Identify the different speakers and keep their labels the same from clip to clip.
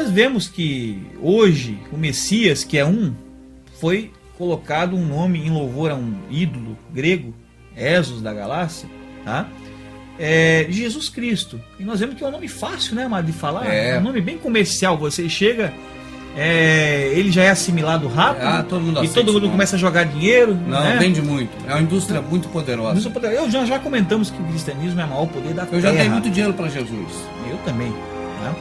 Speaker 1: nós vemos que hoje o Messias, que é foi colocado um nome em louvor a um ídolo grego, Esos da Galácia, tá? Jesus Cristo. E nós vemos que é um nome fácil, né, amado, de falar. É um nome bem comercial. Você chega, ele já é assimilado rápido, todo mundo começa a jogar dinheiro.
Speaker 2: Não,
Speaker 1: né?
Speaker 2: Vende muito. É uma indústria muito poderosa.
Speaker 1: Já comentamos que o cristianismo é o maior poder da terra.
Speaker 2: Eu já dei muito dinheiro para Jesus.
Speaker 1: Eu também. Né?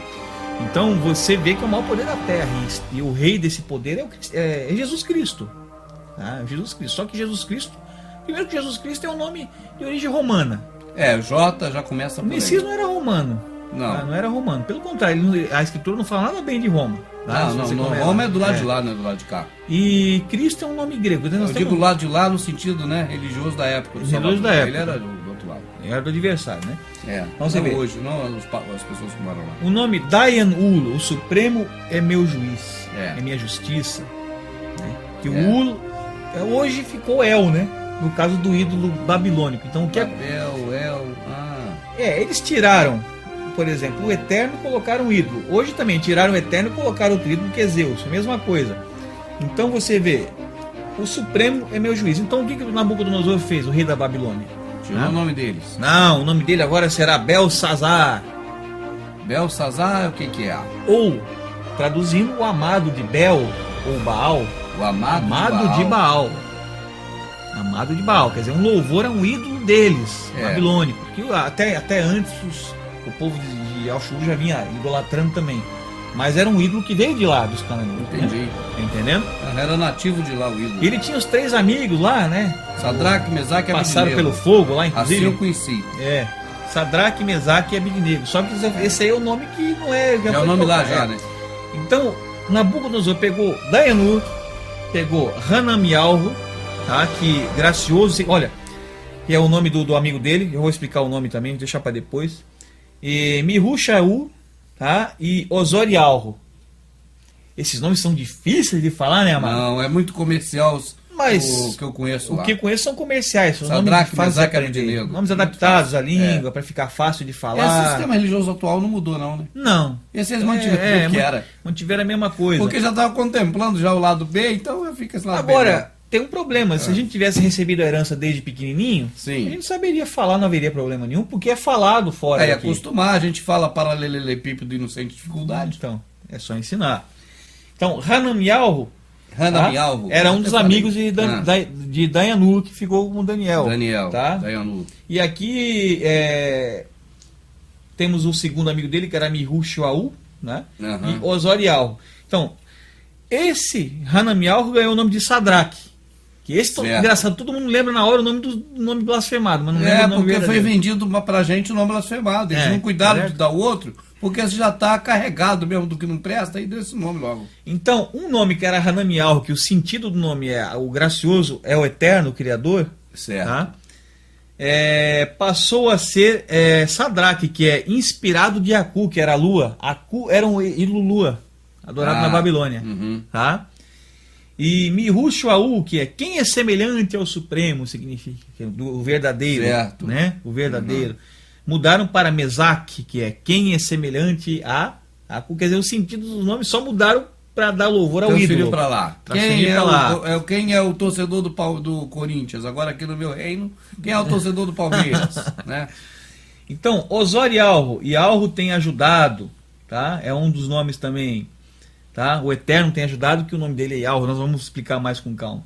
Speaker 1: Então você vê que é o maior poder da terra. E o rei desse poder é Jesus Cristo. Tá? Jesus Cristo. Só que Jesus Cristo, primeiro que Jesus Cristo é um nome de origem romana.
Speaker 2: O J já começa por aí.
Speaker 1: O Messias não era romano. Não era romano. Pelo contrário, a escritura não fala nada bem de Roma. Tá?
Speaker 2: Roma é do lado de lá, não é do lado de cá.
Speaker 1: E Cristo é um nome grego.
Speaker 2: Eu digo do lado de lá no sentido, né, religioso da época.
Speaker 1: Religioso da época.
Speaker 2: Ele era do outro lado.
Speaker 1: Ele era do adversário, né?
Speaker 2: Então você vê. Hoje, não as pessoas que moram lá.
Speaker 1: O nome Dayan Ul, o Supremo é meu juiz, é minha justiça. Né? Que o Ul hoje ficou El, né? No caso do ídolo babilônico. Então o que eles tiraram, por exemplo, o Eterno e colocaram o ídolo. Hoje também tiraram o Eterno e colocaram outro ídolo que é Zeus, a mesma coisa. Então você vê, o Supremo é meu juiz. Então o que o Nabucodonosor fez, o rei da Babilônia?
Speaker 2: Tirou o nome deles.
Speaker 1: Não, o nome dele agora será Belsazar.
Speaker 2: Belsazar, o que é?
Speaker 1: Ou, traduzindo, o amado de Bel, ou Baal.
Speaker 2: O
Speaker 1: amado de Baal. Amado de Baal, quer dizer, um louvor a um ídolo deles, babilônico. Que até antes o povo de Al-Shur já vinha idolatrando também. Mas era um ídolo que veio de lá, dos cananeus.
Speaker 2: Entendi.
Speaker 1: Né? Entendendo?
Speaker 2: Era nativo de lá o ídolo.
Speaker 1: Ele tinha os 3 amigos lá, né?
Speaker 2: Sadraque, Mesaque e Abednego.
Speaker 1: Passaram pelo fogo lá, inclusive.
Speaker 2: Assim eu conheci.
Speaker 1: Sadraque, Mesaque e Abednego. Só que esse aí é o nome que não é...
Speaker 2: É o nome lá já, né?
Speaker 1: Então, Nabucodonosor pegou Dayanur, pegou Hanamialro, tá? Que gracioso, olha, que é o nome do amigo dele, eu vou explicar o nome também, vou deixar para depois. E Mirushaú, tá? E Osorialro. Esses nomes são difíceis de falar, né, amado?
Speaker 2: Não, é muito comercial.
Speaker 1: Mas
Speaker 2: o que eu conheço lá.
Speaker 1: O que eu conheço são comerciais, são
Speaker 2: Sadraque, Mesaque e Abednego.
Speaker 1: Nomes adaptados à língua, para ficar fácil de falar.
Speaker 2: Esse sistema religioso atual não mudou, não, né?
Speaker 1: Não.
Speaker 2: Esse eles mantiveram o que era.
Speaker 1: Mantiveram a mesma coisa.
Speaker 2: Porque já estava contemplando já o lado B, então fica esse lado B.
Speaker 1: Agora, tem um problema. Se a gente tivesse recebido a herança desde pequenininho, a gente saberia falar, não haveria problema nenhum, porque é falado fora
Speaker 2: daqui. Acostumar, a gente fala paralelepípedo inocente dificuldade.
Speaker 1: Então, é só ensinar. Então, Hanamialro era um dos amigos de Dayanur, que ficou com Daniel. Tá?
Speaker 2: Dayanur.
Speaker 1: E aqui temos o segundo amigo dele, que era Mirushaú, né? E Osorialro. Então, esse Hanamialro ganhou o nome de Sadraque. Que esse, engraçado, todo mundo lembra na hora o nome do nome blasfemado, mas não lembra o nome
Speaker 2: porque
Speaker 1: verdadeiro.
Speaker 2: Foi vendido pra gente o nome blasfemado. Eles não cuidaram de dar o outro, porque já está carregado mesmo do que não presta, aí deu esse nome logo.
Speaker 1: Então, um nome que era Hanamialro, que o sentido do nome é o gracioso, é o eterno, o criador, tá? Passou a ser Sadraque, que é inspirado de Aku, que era a lua. Aku era um ídolo lua, adorado na Babilônia. Tá? E Mirushaú, que é quem é semelhante ao Supremo, significa o verdadeiro, né? O verdadeiro. Mudaram para Mesaque, que é quem é semelhante a Aku. Quer dizer, o sentido dos nomes só mudaram para dar louvor ao ídolo.
Speaker 2: Para lá. Quem é o torcedor do Corinthians? Agora aqui no meu reino, quem é o torcedor do Palmeiras? Né?
Speaker 1: Então, Osorialro e Alro tem ajudado, tá? É um dos nomes também. Tá? O Eterno tem ajudado, que o nome dele é Alro, nós vamos explicar mais com calma.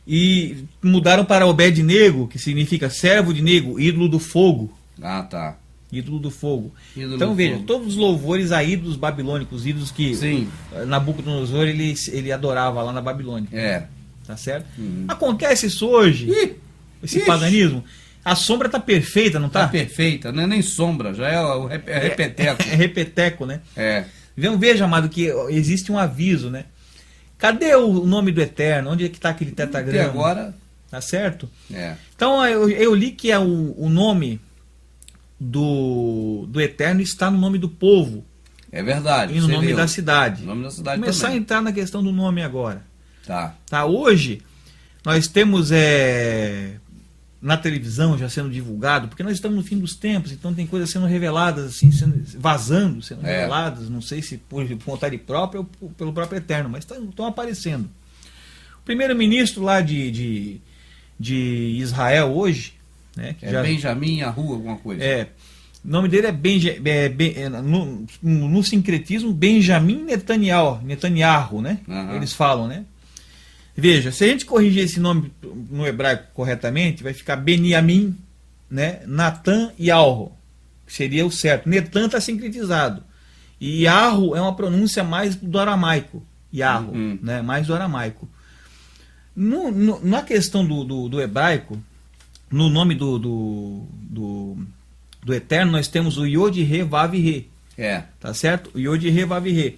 Speaker 1: E mudaram para Obed-Nego, que significa servo de Nego, ídolo do fogo. Ídolo do fogo. Então veja, todos os louvores a ídolos babilônicos, ídolos que Nabucodonosor ele adorava lá na Babilônia. Tá certo? Acontece isso hoje, esse paganismo. A sombra está perfeita, não está?
Speaker 2: Está perfeita, não é nem sombra, já é o repeteco.
Speaker 1: É repeteco, né? Veja, amado, que existe um aviso, né? Cadê o nome do Eterno? Onde é que está aquele tetagrama?
Speaker 2: E agora?
Speaker 1: Tá certo? Então eu li que o nome do Eterno está no nome do povo.
Speaker 2: É verdade.
Speaker 1: E no nome da cidade.
Speaker 2: No nome da cidade
Speaker 1: começar
Speaker 2: também.
Speaker 1: a entrar na questão do nome agora.
Speaker 2: Tá.
Speaker 1: Hoje nós temos na televisão já sendo divulgado, porque nós estamos no fim dos tempos, então tem coisas sendo reveladas, assim, sendo reveladas, não sei se por vontade própria ou pelo próprio Eterno, mas estão aparecendo. O primeiro-ministro lá de Israel hoje, né, que
Speaker 2: Benjamin Yahu, alguma coisa.
Speaker 1: O nome dele no sincretismo, Benjamin Netanyahu, né?
Speaker 2: Uhum.
Speaker 1: Eles falam, né? Veja, se a gente corrigir esse nome no hebraico corretamente, vai ficar Beniamim, né? Natan Yahu, que seria o certo. Netan está sincretizado. E Yahu é uma pronúncia mais do aramaico. Yahu, né? Mais do aramaico. Na questão do hebraico, no nome do Eterno, nós temos o Yod Re Vav Re. Tá certo? O Yod Re Vav Re.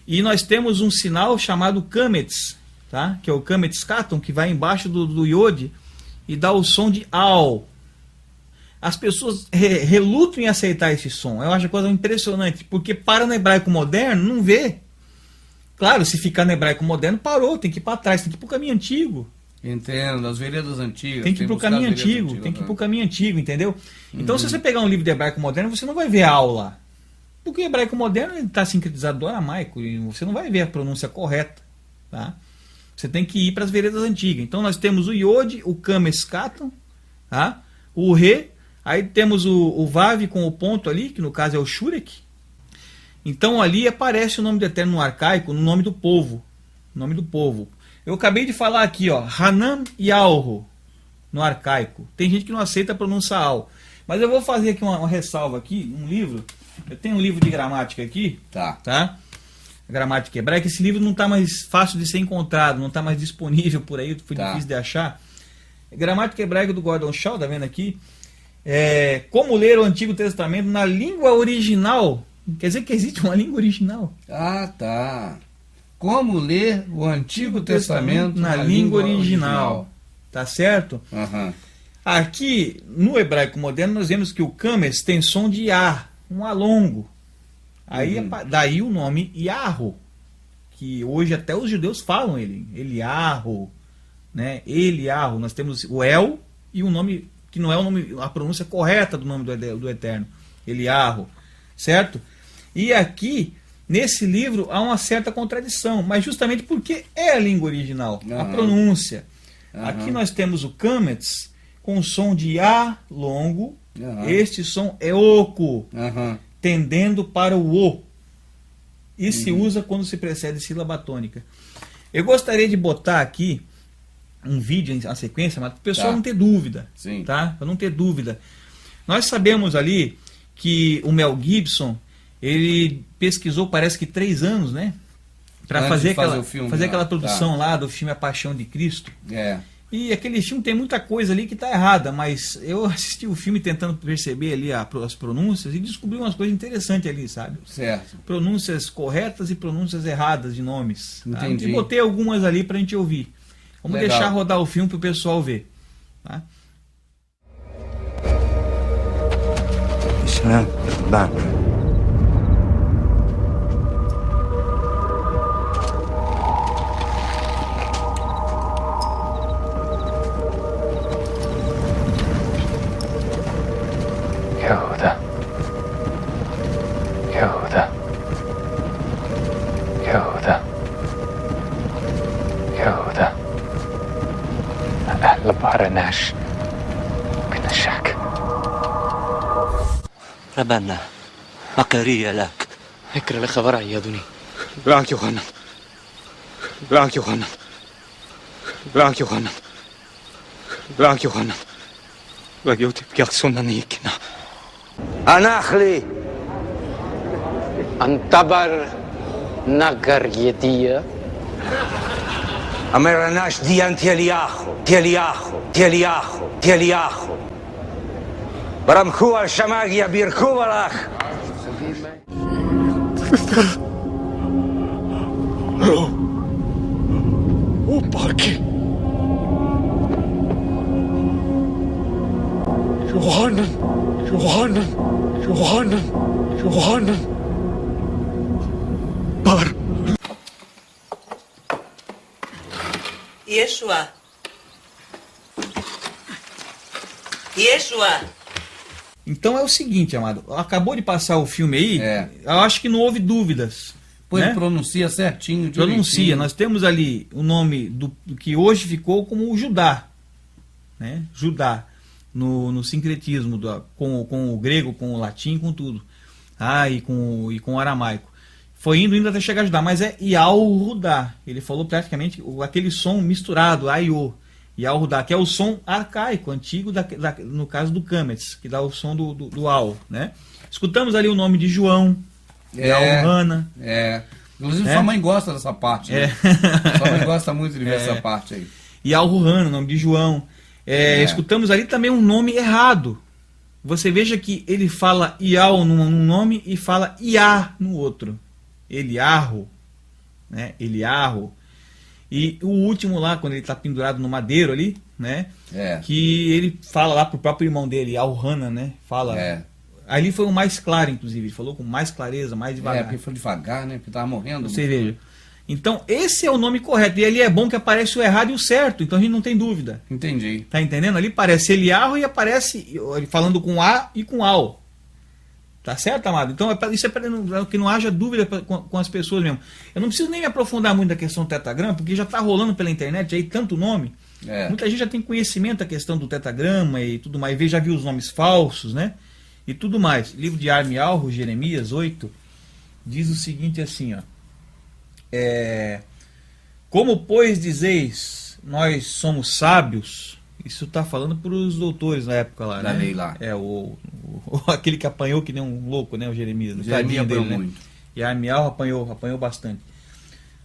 Speaker 1: E nós temos um sinal chamado Kametz, tá? Que é o Kametz Katon, que vai embaixo do Yod e dá o som de Al. As pessoas relutam em aceitar esse som. Eu acho a coisa impressionante, porque para no hebraico moderno, não vê. Claro, se ficar no hebraico moderno, parou, tem que ir para trás, tem que ir para o caminho antigo.
Speaker 2: Entendo, as veredas antigas.
Speaker 1: Tem que ir para o caminho antigo, tem que ir para o caminho antigo, entendeu? Então, se você pegar um livro de hebraico moderno, você não vai ver Al lá. Porque o hebraico moderno está sincretizado do aramaico, e você não vai ver a pronúncia correta, tá? Você tem que ir para as veredas antigas. Então nós temos o Yod, o Kametz Katon, tá? O Re, aí temos o Vav com o ponto ali, que no caso é o Shurek. Então ali aparece o nome do Eterno no arcaico, no nome do povo. Nome do povo. Eu acabei de falar aqui, ó, Hanam Yahu, no arcaico. Tem gente que não aceita a pronúncia Al. Mas eu vou fazer aqui uma ressalva aqui, um livro. Eu tenho um livro de gramática aqui, tá? Gramática hebraica. Esse livro não está mais fácil de ser encontrado, não está mais disponível por aí, foi difícil de achar. Gramática hebraica do Gordon Shaw, tá vendo aqui? Como ler o Antigo Testamento na língua original. Quer dizer que existe uma língua original.
Speaker 2: Ah, tá. Como ler o Antigo Testamento
Speaker 1: na língua original. Tá certo?
Speaker 2: Uhum.
Speaker 1: Aqui, no hebraico moderno, nós vemos que o Kametz tem som de A, um A longo. Aí, daí o nome Yahu, que hoje até os judeus falam Eliyahu, né? Eliyahu. Nós temos o El e o nome, que não é o nome, a pronúncia correta do nome do Eterno, Eliyahu, certo? E aqui, nesse livro, há uma certa contradição, mas justamente porque é a língua original, a pronúncia. Aqui nós temos o Kametz com o som de A longo, este som é oco, tendendo para o O. E se usa quando se precede sílaba tônica. Eu gostaria de botar aqui um vídeo na sequência, mas para o pessoal não ter dúvida.
Speaker 2: Sim.
Speaker 1: Tá? Para não ter dúvida. Nós sabemos ali que o Mel Gibson, ele pesquisou, parece que 3 anos, né? Para fazer aquela produção lá do filme A Paixão de Cristo. E aquele filme tem muita coisa ali que está errada, mas eu assisti o filme tentando perceber ali as pronúncias e descobri umas coisas interessantes ali, sabe?
Speaker 2: Certo.
Speaker 1: Pronúncias corretas e pronúncias erradas de nomes. Tá?
Speaker 2: Entendi.
Speaker 1: E botei algumas ali para a gente ouvir. Vamos deixar rodar o filme para o pessoal ver. Tá?
Speaker 3: يهوذا أهل بارناش بنشاك ربنا مقرية لك
Speaker 4: اكره لخبر عيادوني
Speaker 3: بلانك يوحنا بلانك يوحنا بلانك يوحنا بلانك يوحنا ويوتي بيقصونا نيكنا
Speaker 5: أنا أخلي
Speaker 4: انتبر نقر يديه
Speaker 5: أمرناش ديان تيلياخو برمخو الشماغيا بيركو الأخ
Speaker 3: وباكي يوحنا بار
Speaker 6: ישוע. Yeshua.
Speaker 1: Então é o seguinte, amado, acabou de passar o filme aí, eu acho que não houve dúvidas.
Speaker 2: Pois
Speaker 1: né?
Speaker 2: Pronuncia certinho.
Speaker 1: Pronuncia, nós temos ali o nome do que hoje ficou como o Judá, né? Judá, no sincretismo, com o grego, com o latim, com tudo, e com o aramaico. Foi indo até chegar a Judá, mas é Yahudá. Ele falou praticamente aquele som misturado, Aiô. Yahudá, que é o som arcaico, antigo, no caso do Kametz, que dá o som do Al, né? Escutamos ali o nome de João, Yahuana.
Speaker 2: Inclusive sua mãe gosta dessa parte, né? Sua mãe gosta muito de ver essa parte aí.
Speaker 1: Yahuana, o nome de João. Escutamos ali também um nome errado. Você veja que ele fala Ial num nome e fala Iá no outro. Eliarro, né? Eliarro. E o último lá, quando ele está pendurado no madeiro ali, né? Que ele fala lá pro próprio irmão dele, Al-Hana, né? Fala. Ali foi o mais claro, inclusive. Ele falou com mais clareza, mais devagar.
Speaker 2: Porque foi devagar, né? Porque estava morrendo.
Speaker 1: Você veja. Então, esse é o nome correto. E ali é bom que aparece o errado e o certo. Então a gente não tem dúvida.
Speaker 2: Entendi.
Speaker 1: Tá entendendo? Ali aparece Eliarro e aparece falando com A e com Al. Tá certo, amado? Então isso é para que não haja dúvida com as pessoas mesmo. Eu não preciso nem me aprofundar muito na questão do tetagrama, porque já está rolando pela internet aí tanto nome. Muita gente já tem conhecimento da questão do tetagrama e tudo mais. Já viu os nomes falsos, né? E tudo mais. Livro de Armialro, Jeremias 8, diz o seguinte assim, ó. Como, pois, dizeis, nós somos sábios... Isso está falando para os doutores na época lá,
Speaker 2: da
Speaker 1: né?
Speaker 2: lei lá.
Speaker 1: Aquele que apanhou que nem um louco, né? O Jeremias.
Speaker 2: O Jeremias apanhou
Speaker 1: dele,
Speaker 2: muito.
Speaker 1: Né? E a Armial apanhou bastante.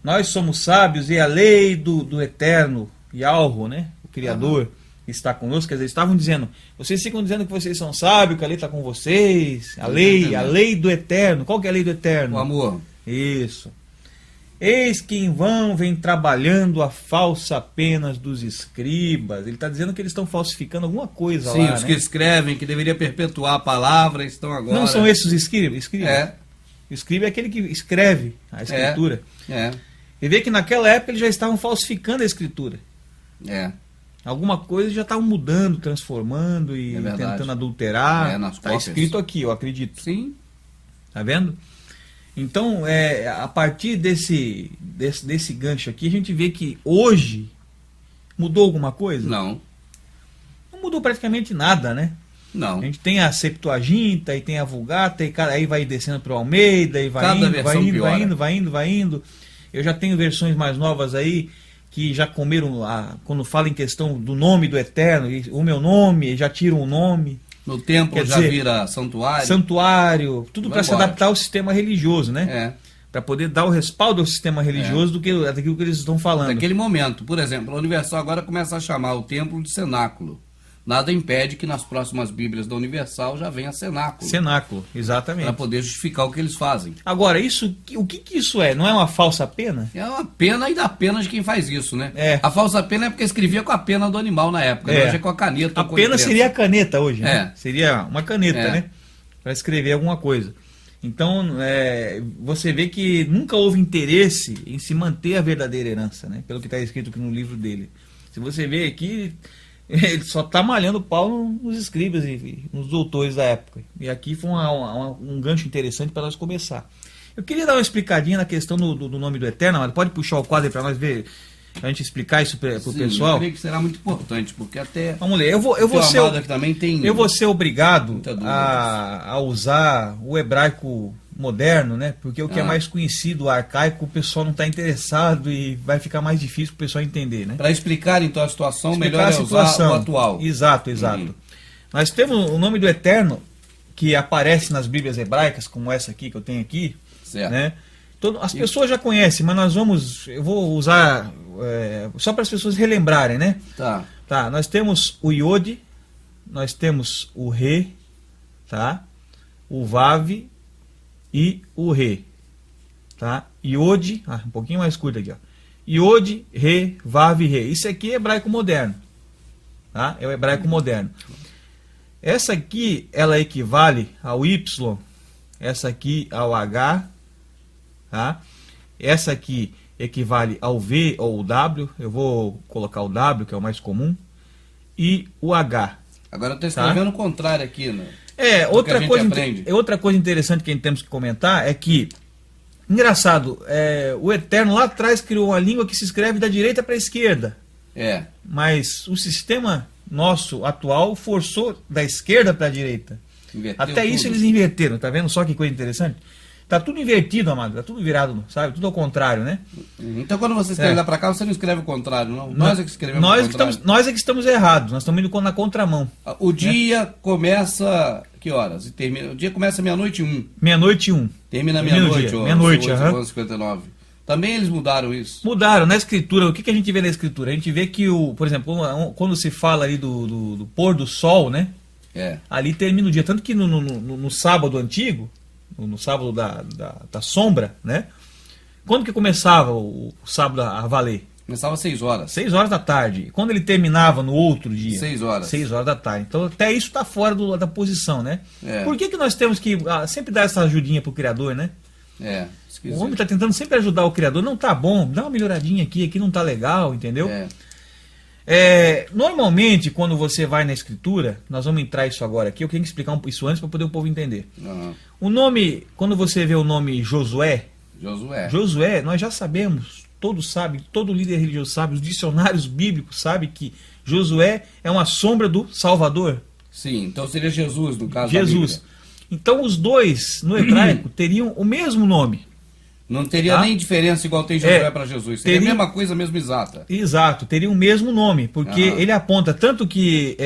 Speaker 1: Nós somos sábios e a lei do Eterno, Yahweh, né? O Criador, está conosco. Quer dizer, estavam dizendo, vocês ficam dizendo que vocês são sábios, que a lei está com vocês. A lei do Eterno. Qual que é a lei do Eterno?
Speaker 2: O amor.
Speaker 1: Isso. Eis que em vão vem trabalhando a falsa penas dos escribas. Ele está dizendo que eles estão falsificando alguma coisa lá.
Speaker 2: Sim, os que escrevem, que deveria perpetuar a palavra, estão agora...
Speaker 1: Não são esses os escribas? Escriba é aquele que escreve a escritura. E vê que naquela época eles já estavam falsificando a escritura. Alguma coisa já estavam mudando, transformando e tentando adulterar. Está escrito aqui, eu acredito.
Speaker 2: Sim.
Speaker 1: Tá vendo? Então, a partir desse gancho aqui, a gente vê que hoje mudou alguma coisa?
Speaker 2: Não.
Speaker 1: Não mudou praticamente nada, né?
Speaker 2: Não.
Speaker 1: A gente tem a Septuaginta, e tem a Vulgata, e aí vai descendo para o Almeida, e vai indo. Eu já tenho versões mais novas aí, que já comeram, quando fala em questão do nome do Eterno, o meu nome, já tiram o nome.
Speaker 2: No templo já vira santuário.
Speaker 1: Santuário, tudo para se adaptar ao sistema religioso, né? Para poder dar o respaldo ao sistema religioso daquilo que eles estão falando.
Speaker 2: Naquele momento, por exemplo, a Universal agora começa a chamar o templo de cenáculo. Nada impede que nas próximas Bíblias da Universal já venha cenáculo.
Speaker 1: Cenáculo, exatamente.
Speaker 2: Para poder justificar o que eles fazem.
Speaker 1: Agora, o que isso é? Não é uma falsa pena?
Speaker 2: É uma pena e da pena de quem faz isso, né? A falsa pena é porque escrevia com a pena do animal na época. Hoje é com a caneta.
Speaker 1: A pena seria a caneta hoje, né? Seria uma caneta, né? Para escrever alguma coisa. Então, você vê que nunca houve interesse em se manter a verdadeira herança, né? Pelo que está escrito aqui no livro dele. Se você vê aqui... Ele só está malhando o pau nos escribas e nos doutores da época. E aqui foi um gancho interessante para nós começar. Eu queria dar uma explicadinha na questão do nome do Eterno, mas pode puxar o quadro para nós ver, a gente explicar isso para o pessoal?
Speaker 2: Eu creio que será muito importante, porque até...
Speaker 1: Vamos ler, eu vou ser obrigado a usar o hebraico moderno, né? Porque o que é mais conhecido, o arcaico, o pessoal não está interessado e vai ficar mais difícil para o pessoal entender, né?
Speaker 2: Para explicar então a situação, melhor é usar o atual.
Speaker 1: Exato. Nós temos o nome do Eterno que aparece nas Bíblias hebraicas, como essa aqui que eu tenho aqui, né? As pessoas já conhecem, mas eu vou usar só para as pessoas relembrarem, né? Tá, nós temos o Iode, nós temos o Re, tá? O Vav e o Re, tá? Iode, um pouquinho mais curto aqui, ó. Iode, Re, Vav e Re. Isso aqui é hebraico moderno, tá? É o hebraico moderno. Essa aqui, ela equivale ao Y, essa aqui ao H, tá? Essa aqui equivale ao V ou ao W, eu vou colocar o W, que é o mais comum, e o H.
Speaker 2: Agora eu estou escrevendo o contrário aqui, né?
Speaker 1: Outra coisa interessante que a gente temos que comentar é que, engraçado, o Eterno lá atrás criou uma língua que se escreve da direita para a esquerda. Mas o sistema nosso atual forçou da esquerda para a direita.
Speaker 2: Inverteu
Speaker 1: Até
Speaker 2: tudo.
Speaker 1: isso eles inverteram, tá vendo só que coisa interessante? Tá tudo invertido, amado, tá tudo virado, sabe? Tudo ao contrário, né?
Speaker 2: Então quando você escreve lá para cá, você não escreve o contrário, não? Nós é que escrevemos o contrário.
Speaker 1: Nós é que estamos errados, nós estamos indo na contramão.
Speaker 2: O dia começa... Que horas? E termina... O dia começa meia-noite e 1.
Speaker 1: Meia-noite e 1.
Speaker 2: Termina meia-noite,
Speaker 1: meia-noite,
Speaker 2: 11h59. Também eles mudaram isso.
Speaker 1: Mudaram na escritura. O que a gente vê na escritura? A gente vê que, por exemplo, quando se fala ali do pôr do sol, né? Ali termina o dia. Tanto que no sábado antigo, no sábado da sombra, né? Quando que começava o sábado a valer?
Speaker 2: Começava às 6 horas.
Speaker 1: 6 horas da tarde. Quando ele terminava no outro dia?
Speaker 2: 6 horas.
Speaker 1: 6 horas da tarde. Então até isso está fora da posição, né? Por que nós temos que sempre dar essa ajudinha pro Criador, né?
Speaker 2: Esquisito.
Speaker 1: O homem está tentando sempre ajudar o Criador. Não tá bom, dá uma melhoradinha aqui não tá legal, entendeu? Normalmente, quando você vai na escritura, nós vamos entrar isso agora aqui, eu quero explicar isso antes para poder o povo entender. O nome, quando você vê o nome Josué, nós já sabemos, todos sabem, todo líder religioso sabe, os dicionários bíblicos sabem que Josué é uma sombra do Salvador.
Speaker 2: Sim, então seria Jesus no caso
Speaker 1: Jesus.
Speaker 2: da Bíblia.
Speaker 1: Então os dois, no hebraico, teriam o mesmo nome.
Speaker 2: Não teria nem diferença igual tem Josué para Jesus. Seria a mesma coisa, mesmo exata.
Speaker 1: Exato, teria o mesmo nome, porque ele aponta tanto que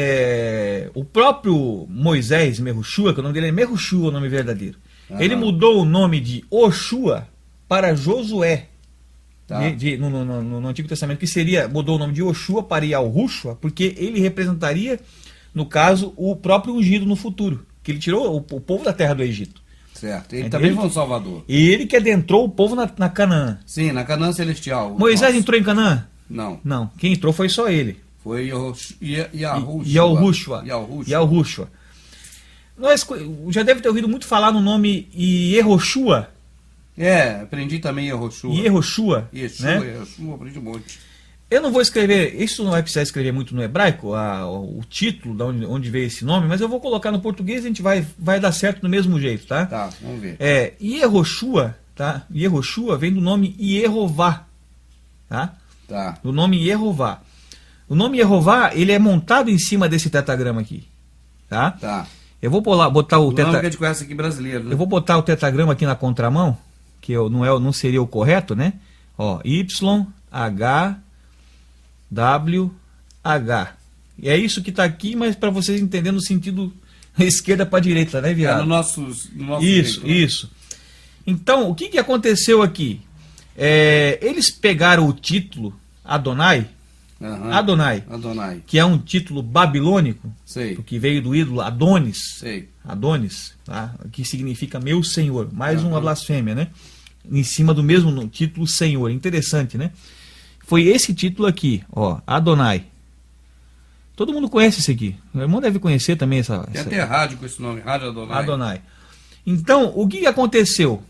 Speaker 1: o próprio Moisés, Mehushua, que o nome dele é Mehushua, o nome verdadeiro, ele mudou o nome de Oshua para Josué. No Antigo Testamento, que mudou o nome de Oshua para Yahushua, porque ele representaria, no caso, o próprio ungido no futuro, que ele tirou o povo da terra do Egito.
Speaker 2: Certo, ele também foi um salvador.
Speaker 1: E ele que adentrou o povo na Canaã.
Speaker 2: Sim, na Canaã celestial.
Speaker 1: Moisés entrou em Canaã?
Speaker 2: Não.
Speaker 1: Não, quem entrou foi só ele.
Speaker 2: Foi
Speaker 1: Yahushua. Nós já deve ter ouvido muito falar no nome Yehoshua.
Speaker 2: Aprendi também Yehoshua.
Speaker 1: Yehoshua,
Speaker 2: Yehoshua, aprendi um monte.
Speaker 1: Eu não vou escrever, isso não vai precisar escrever muito no hebraico, o título, de onde veio esse nome, mas eu vou colocar no português e a gente vai dar certo do mesmo jeito, tá?
Speaker 2: Tá, vamos ver.
Speaker 1: Yehoshua, tá? Yehoshua vem do nome Yehová, tá? Do nome Yehová. O nome Yehová, ele é montado em cima desse tetagrama aqui, tá? Eu vou botar o
Speaker 2: nome que a gente conhece aqui brasileiro, né?
Speaker 1: Eu vou botar o tetagrama aqui na contramão, que não seria o correto, né? YHWH. E é isso que está aqui, mas para vocês entenderem no sentido esquerda para direita, né, virado?
Speaker 2: No nosso
Speaker 1: isso,
Speaker 2: jeito, né?
Speaker 1: isso. Então, o que aconteceu aqui? Eles pegaram o título Adonai, que é um título babilônico, que veio do ídolo Adonis, tá? Que significa meu senhor, mais uma blasfêmia, né? Em cima do mesmo título Senhor, interessante, né? Foi esse título aqui, Adonai. Todo mundo conhece esse aqui. O irmão deve conhecer também essa.
Speaker 2: Tem até rádio com esse nome, Rádio Adonai.
Speaker 1: Adonai. Então, o que aconteceu?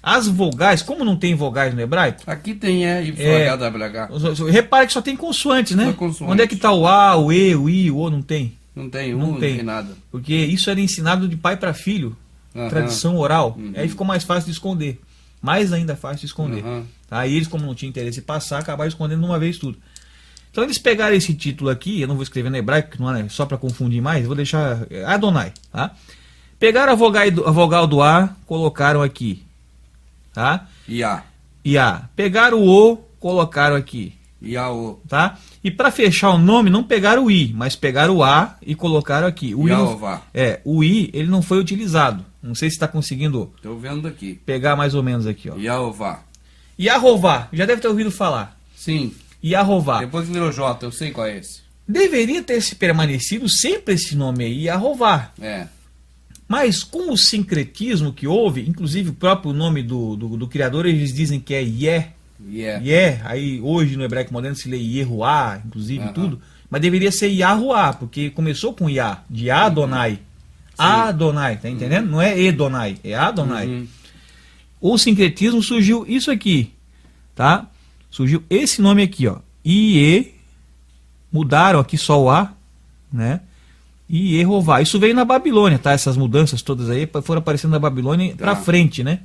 Speaker 1: As vogais, como não tem vogais no hebraico?
Speaker 2: Aqui tem YHWH.
Speaker 1: Repare que só tem consoantes, né?
Speaker 2: Consoantes.
Speaker 1: Onde é que está o A, o E, o I, o O? Não tem.
Speaker 2: Não tem nada.
Speaker 1: Porque isso era ensinado de pai para filho. Tradição oral. Aí ficou mais fácil de esconder. Mais ainda fácil de esconder. Aí eles, como não tinham interesse em passar, acabaram escondendo de uma vez tudo. Então eles pegaram esse título aqui, eu não vou escrever no hebraico, que não é só para confundir mais, eu vou deixar Adonai, tá? Pegaram a vogal do A, colocaram aqui, tá? Iá. Pegaram o O, colocaram aqui.
Speaker 2: Iaô.
Speaker 1: Tá? E para fechar o nome, não pegaram o I, mas pegaram o A e colocaram aqui. O I, ele não foi utilizado. Não sei se está conseguindo.
Speaker 2: Estou vendo aqui.
Speaker 1: Pegar mais ou menos aqui, ó.
Speaker 2: Yahová.
Speaker 1: Já deve ter ouvido falar.
Speaker 2: Sim.
Speaker 1: Yahová.
Speaker 2: Depois virou J, eu sei qual é esse.
Speaker 1: Deveria ter se permanecido sempre esse nome aí, Yahová. Mas com o sincretismo que houve, inclusive o próprio nome do criador, eles dizem que é aí hoje no hebraico moderno se lê Yehuá, inclusive tudo, mas deveria ser Yahuá, porque começou com Yah, de Adonai. Adonai, tá entendendo? Não é Edonai, é Adonai. O sincretismo surgiu isso aqui, tá? Surgiu esse nome aqui, ó. Mudaram aqui só o A, né? e Yehová. Isso veio na Babilônia, tá? Essas mudanças todas aí foram aparecendo na Babilônia para frente, né?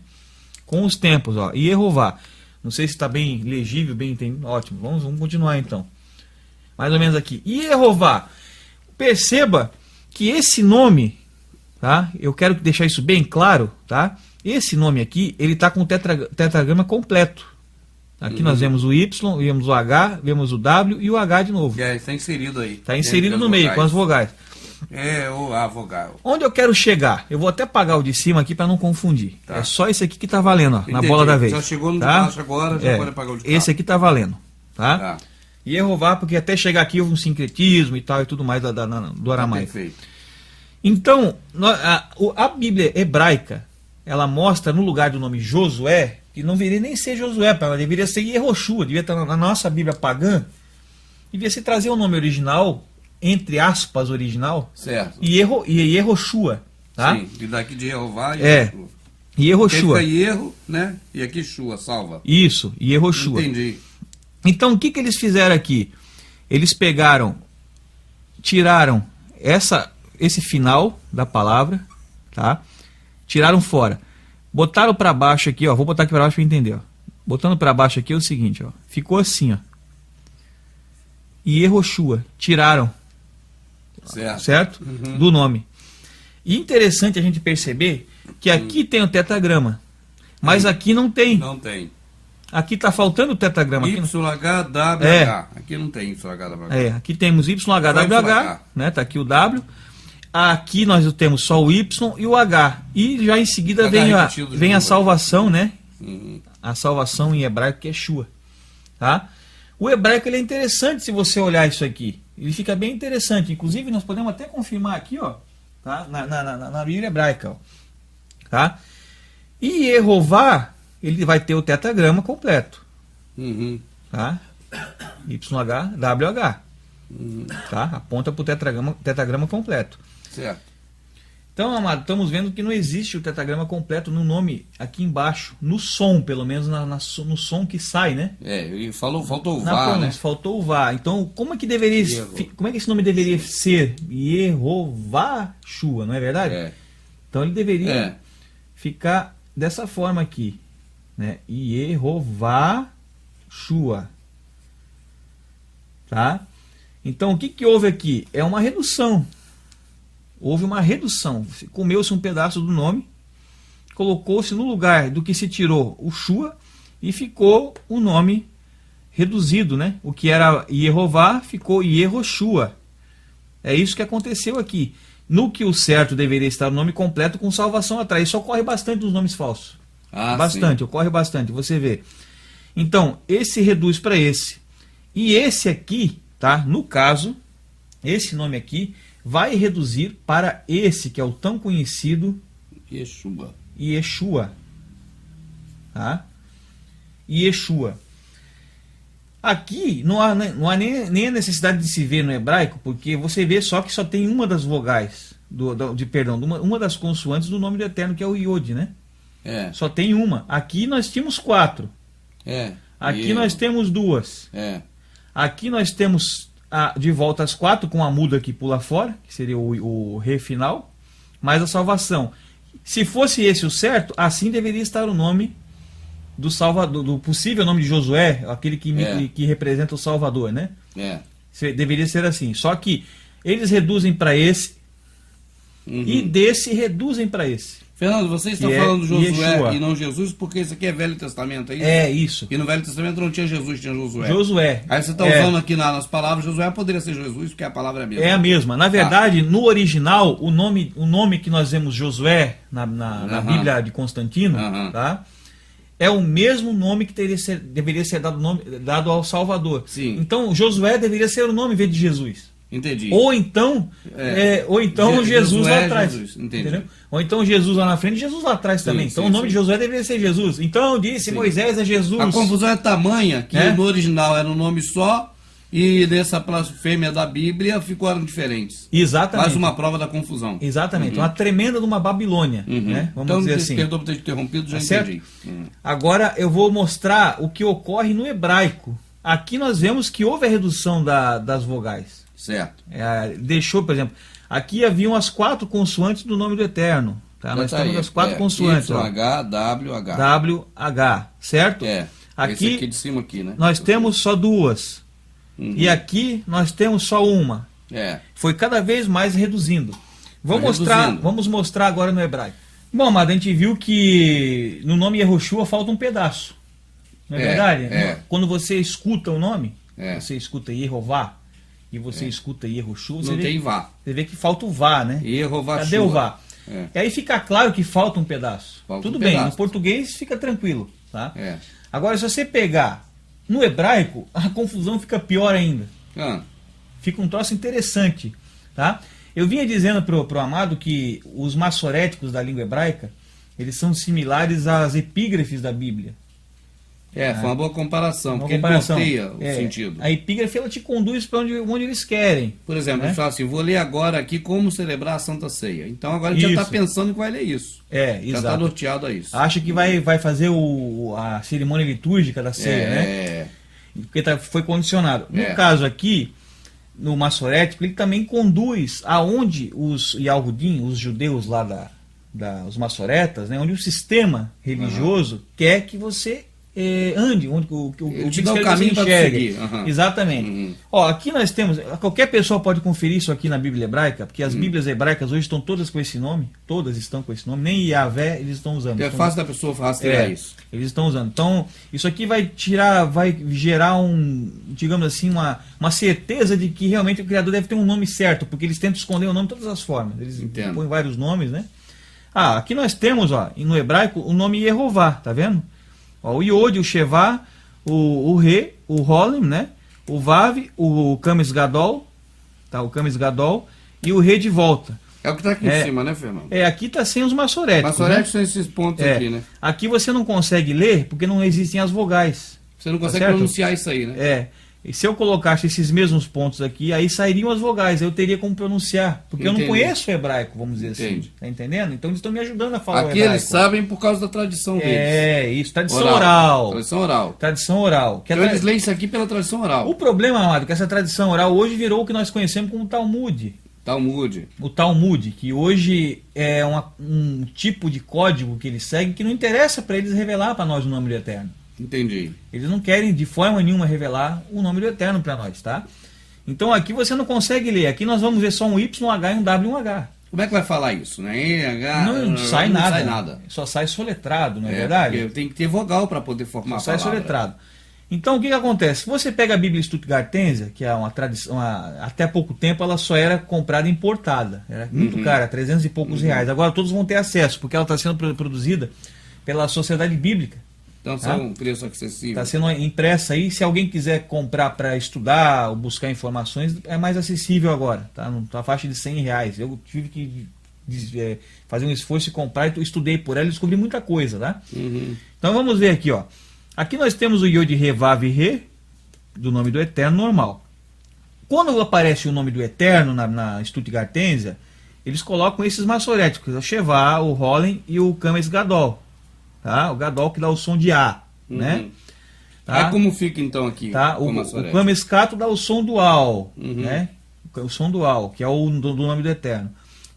Speaker 1: Com os tempos, ó. Yehová. Não sei se está bem legível, bem entendido. Ótimo, vamos continuar então. Mais ou menos aqui. Yehová. Perceba que esse nome, tá? Eu quero deixar isso bem claro, tá? Esse nome aqui, ele está com o tetragrama completo. Aqui nós vemos o Y, vemos o H, vemos o W e o H de novo.
Speaker 2: Está inserido aí.
Speaker 1: Está inserido no meio, com as vogais.
Speaker 2: A vogal.
Speaker 1: Onde eu quero chegar? Eu vou até apagar o de cima aqui para não confundir.
Speaker 2: Tá.
Speaker 1: É só esse aqui que está valendo, ó, na bola da vez.
Speaker 2: Já chegou no de
Speaker 1: tá?
Speaker 2: baixo agora, já pode apagar o de cá.
Speaker 1: Esse aqui está valendo, tá?
Speaker 2: Tá.
Speaker 1: E Yehová, porque até chegar aqui houve um sincretismo e tal e tudo mais do aramaico.
Speaker 2: Perfeito.
Speaker 1: Então, a Bíblia hebraica, ela mostra no lugar do nome Josué, que não deveria nem ser Josué, ela deveria ser Yehoshua, devia estar na nossa Bíblia pagã, devia se trazer o nome original, entre aspas original,
Speaker 2: certo.
Speaker 1: e Yehoshua, tá?
Speaker 2: Sim, e daqui de Yehová e
Speaker 1: Yehoshua. Yehoshua.
Speaker 2: Fica Yerro, né? E aqui Shua, salva.
Speaker 1: Isso, Yehoshua.
Speaker 2: Entendi.
Speaker 1: Então, o que eles fizeram aqui? Eles pegaram, tiraram esse final da palavra, tá? Tiraram fora. Botaram para baixo aqui, ó. Vou botar aqui para baixo para entender, ó. Botando para baixo aqui é o seguinte, ó. Ficou assim, ó. E Yehoshua. Tiraram. Certo?
Speaker 2: Uhum.
Speaker 1: Do nome. E interessante a gente perceber que aqui tem o tetragrama. Mas aqui não tem.
Speaker 2: Não tem.
Speaker 1: Aqui está faltando o tetragrama.
Speaker 2: YHWH. Aqui não tem YHWH.
Speaker 1: Aqui temos YHWH, né? Tá aqui o W. Aqui nós temos só o Y e o H. E já em seguida vem a salvação, né? A salvação em hebraico que é Shua. Tá? O hebraico ele é interessante se você olhar isso aqui. Ele fica bem interessante. Inclusive nós podemos até confirmar aqui, ó. Tá? Na Bíblia hebraica. Ó. Tá? E Yehová, ele vai ter o tetragrama completo. Tá? YHWH. Tá? Aponta para o tetragrama completo.
Speaker 2: Certo.
Speaker 1: Então, amado, estamos vendo que não existe o tetragrama completo no nome aqui embaixo, no som, pelo menos no som que sai, né?
Speaker 2: E faltou o Vá, né?
Speaker 1: Faltou o Vá. Então, como é que esse nome deveria ser? Yehová Shua, não é verdade? Então ele deveria ficar dessa forma aqui, né? Yehová Shua. Tá? Então, o que houve aqui? É uma redução. Houve uma redução. Comeu-se um pedaço do nome, colocou-se no lugar do que se tirou o Shua e ficou o nome reduzido, né? O que era Yehová ficou Yehoshua. É isso que aconteceu aqui. No que o certo deveria estar o nome completo com salvação atrás. Isso ocorre bastante nos nomes falsos. Bastante, sim. Ocorre bastante, você vê. Então, esse reduz para esse. E esse aqui, tá? No caso, esse nome aqui vai reduzir para esse, que é o tão conhecido Yeshua. Tá? Yeshua. Aqui não há nem a necessidade de se ver no hebraico, porque você vê só que só tem uma das vogais, uma das consoantes do nome do Eterno, que é o Yod, né? Só tem uma. Aqui nós tínhamos 4. Aqui nós temos 2. Aqui nós temos de volta as 4 com a muda que pula fora, que seria o Re final, mais a salvação. Se fosse esse o certo, assim deveria estar o nome do Salvador, do possível nome de Josué, aquele que representa o Salvador, né? Deveria ser assim. Só que eles reduzem para esse e desse reduzem para esse.
Speaker 2: Fernando, você está falando Josué Yeshua. E não Jesus, porque isso aqui é Velho Testamento, é isso?
Speaker 1: É isso.
Speaker 2: E no Velho Testamento não tinha Jesus, tinha Josué.
Speaker 1: Josué.
Speaker 2: Aí você está usando aqui nas palavras, Josué poderia ser Jesus, porque a palavra é a mesma.
Speaker 1: É a mesma. Na verdade, no original, o nome que nós vemos Josué na Bíblia de Constantino, tá? É o mesmo nome que deveria ser dado ao Salvador.
Speaker 2: Sim.
Speaker 1: Então, Josué deveria ser o nome em vez de Jesus.
Speaker 2: Entendi.
Speaker 1: Ou então Jesus lá atrás.
Speaker 2: Entendeu?
Speaker 1: Ou então Jesus lá na frente e Jesus lá atrás também. Então o nome de Josué deveria ser Jesus. Então disse Moisés a Jesus.
Speaker 2: A confusão é tamanha que no original era um nome só e nessa blasfêmia da Bíblia ficaram diferentes.
Speaker 1: Exatamente.
Speaker 2: Mais uma prova da confusão.
Speaker 1: Exatamente. Uma tremenda de uma Babilônia. Né? Vamos dizer assim.
Speaker 2: Perdoa por ter interrompido, já entendi.
Speaker 1: Agora eu vou mostrar o que ocorre no hebraico. Aqui nós vemos que houve a redução das vogais.
Speaker 2: Certo.
Speaker 1: Deixou, por exemplo, aqui haviam as 4 consoantes do nome do Eterno. Tá? Nós temos as 4 consoantes.
Speaker 2: H, W, H.
Speaker 1: W, H, certo?
Speaker 2: Aqui, esse aqui de cima aqui, né?
Speaker 1: Nós temos só 2. E aqui nós temos só 1. Foi cada vez mais reduzindo. Vamos mostrar agora no hebraico. Bom, amado, a gente viu que no nome Yehoshua falta um pedaço. Não é verdade? Quando você escuta o nome, você escuta Yehová e você escuta Yehoshua,
Speaker 2: não tem Vá.
Speaker 1: Você vê que falta o Vá, né?
Speaker 2: Yehová.
Speaker 1: Cadê o Vá? E aí fica claro que falta um pedaço. Tudo bem,
Speaker 2: pedaço.
Speaker 1: No português fica tranquilo. Tá? Agora, se você pegar no hebraico, a confusão fica pior ainda. Fica um troço interessante. Tá? Eu vinha dizendo pro amado que os maçoréticos da língua hebraica, eles são similares às epígrafes da Bíblia.
Speaker 2: Foi uma boa comparação, porque ele norteia o sentido.
Speaker 1: A epígrafe, ela te conduz para onde eles querem.
Speaker 2: Por exemplo, eles falam assim, vou ler agora aqui como celebrar a Santa Ceia. Então agora a gente já está pensando que vai ler isso.
Speaker 1: Exato.
Speaker 2: Já está norteado a isso.
Speaker 1: Acha que vai fazer a cerimônia litúrgica da ceia, né? Porque foi condicionado. No caso aqui, no maçorético, ele também conduz aonde os Yahudim, os judeus lá os maçoretas, né, onde o sistema religioso quer que você ande, onde o
Speaker 2: te dá o caminho para seguir.
Speaker 1: Exatamente. Ó, aqui nós temos, qualquer pessoa pode conferir isso aqui na Bíblia hebraica, porque as Bíblias hebraicas hoje estão todas com esse nome, todas estão com esse nome, nem Yahvé eles estão usando.
Speaker 2: É fácil da pessoa rastrear isso.
Speaker 1: Eles estão usando. Então, isso aqui vai gerar digamos assim, uma certeza de que realmente o Criador deve ter um nome certo, porque eles tentam esconder o nome de todas as formas. Eles põem vários nomes, né? Aqui nós temos, no hebraico, o nome Yehová, tá vendo? O Iod, o Shevá, o Re, o Rolim, né? O Vav, o Kames Gadol, tá? O Kames Gadol e o Re de volta.
Speaker 2: É o que está aqui em cima, né, Fernando?
Speaker 1: Aqui está sem os maçoréticos.
Speaker 2: Maçoréticos são esses pontos aqui, né?
Speaker 1: Aqui você não consegue ler porque não existem as vogais.
Speaker 2: Você não consegue pronunciar isso aí, né?
Speaker 1: E se eu colocasse esses mesmos pontos aqui, aí sairiam as vogais, aí eu teria como pronunciar. Porque eu não conheço o hebraico, vamos dizer assim. Tá entendendo? Então eles estão me ajudando a falar
Speaker 2: aqui
Speaker 1: o hebraico.
Speaker 2: Eles sabem por causa da tradição deles.
Speaker 1: Isso, tradição oral.
Speaker 2: Tradição oral.
Speaker 1: Tradição oral.
Speaker 2: Então eles leem isso aqui pela tradição oral.
Speaker 1: O problema, amado, é que essa tradição oral hoje virou o que nós conhecemos como Talmud.
Speaker 2: O
Speaker 1: Talmud, que hoje é um tipo de código que eles seguem que não interessa para eles revelar para nós o nome do Eterno.
Speaker 2: Entendi.
Speaker 1: Eles não querem de forma nenhuma revelar o nome do Eterno para nós, tá? Então aqui você não consegue ler. Aqui nós vamos ver só um YH e um WH.
Speaker 2: Como é que vai falar isso, né?
Speaker 1: Não sai nada. Só sai soletrado, não é verdade?
Speaker 2: Tem que ter vogal para poder formar
Speaker 1: só
Speaker 2: a palavra.
Speaker 1: Sai soletrado. Então o que acontece? Se você pega a Bíblia Stuttgartense, que é uma tradição, até pouco tempo ela só era comprada importada. Era muito cara, 300 e poucos reais. Agora todos vão ter acesso, porque ela está sendo produzida pela Sociedade Bíblica.
Speaker 2: Então é um preço acessível.
Speaker 1: Está sendo impressa aí. Se alguém quiser comprar para estudar ou buscar informações, é mais acessível agora. Tá? Na faixa de 100 reais. Eu tive que fazer um esforço e comprar. E estudei por ela e descobri muita coisa. Tá? Então vamos ver aqui. Aqui nós temos o Yod Re Vav Re, do nome do Eterno normal. Quando aparece o nome do Eterno na Stuttgartense, eles colocam esses maçoréticos. O Shevá, o Rolim e o Kames Gadol. Tá? O Gadol que dá o som de A, né?
Speaker 2: Tá? Como fica então aqui?
Speaker 1: Tá? O Kamescato dá o som do Al, né? O som do Al, que é o do nome do Eterno.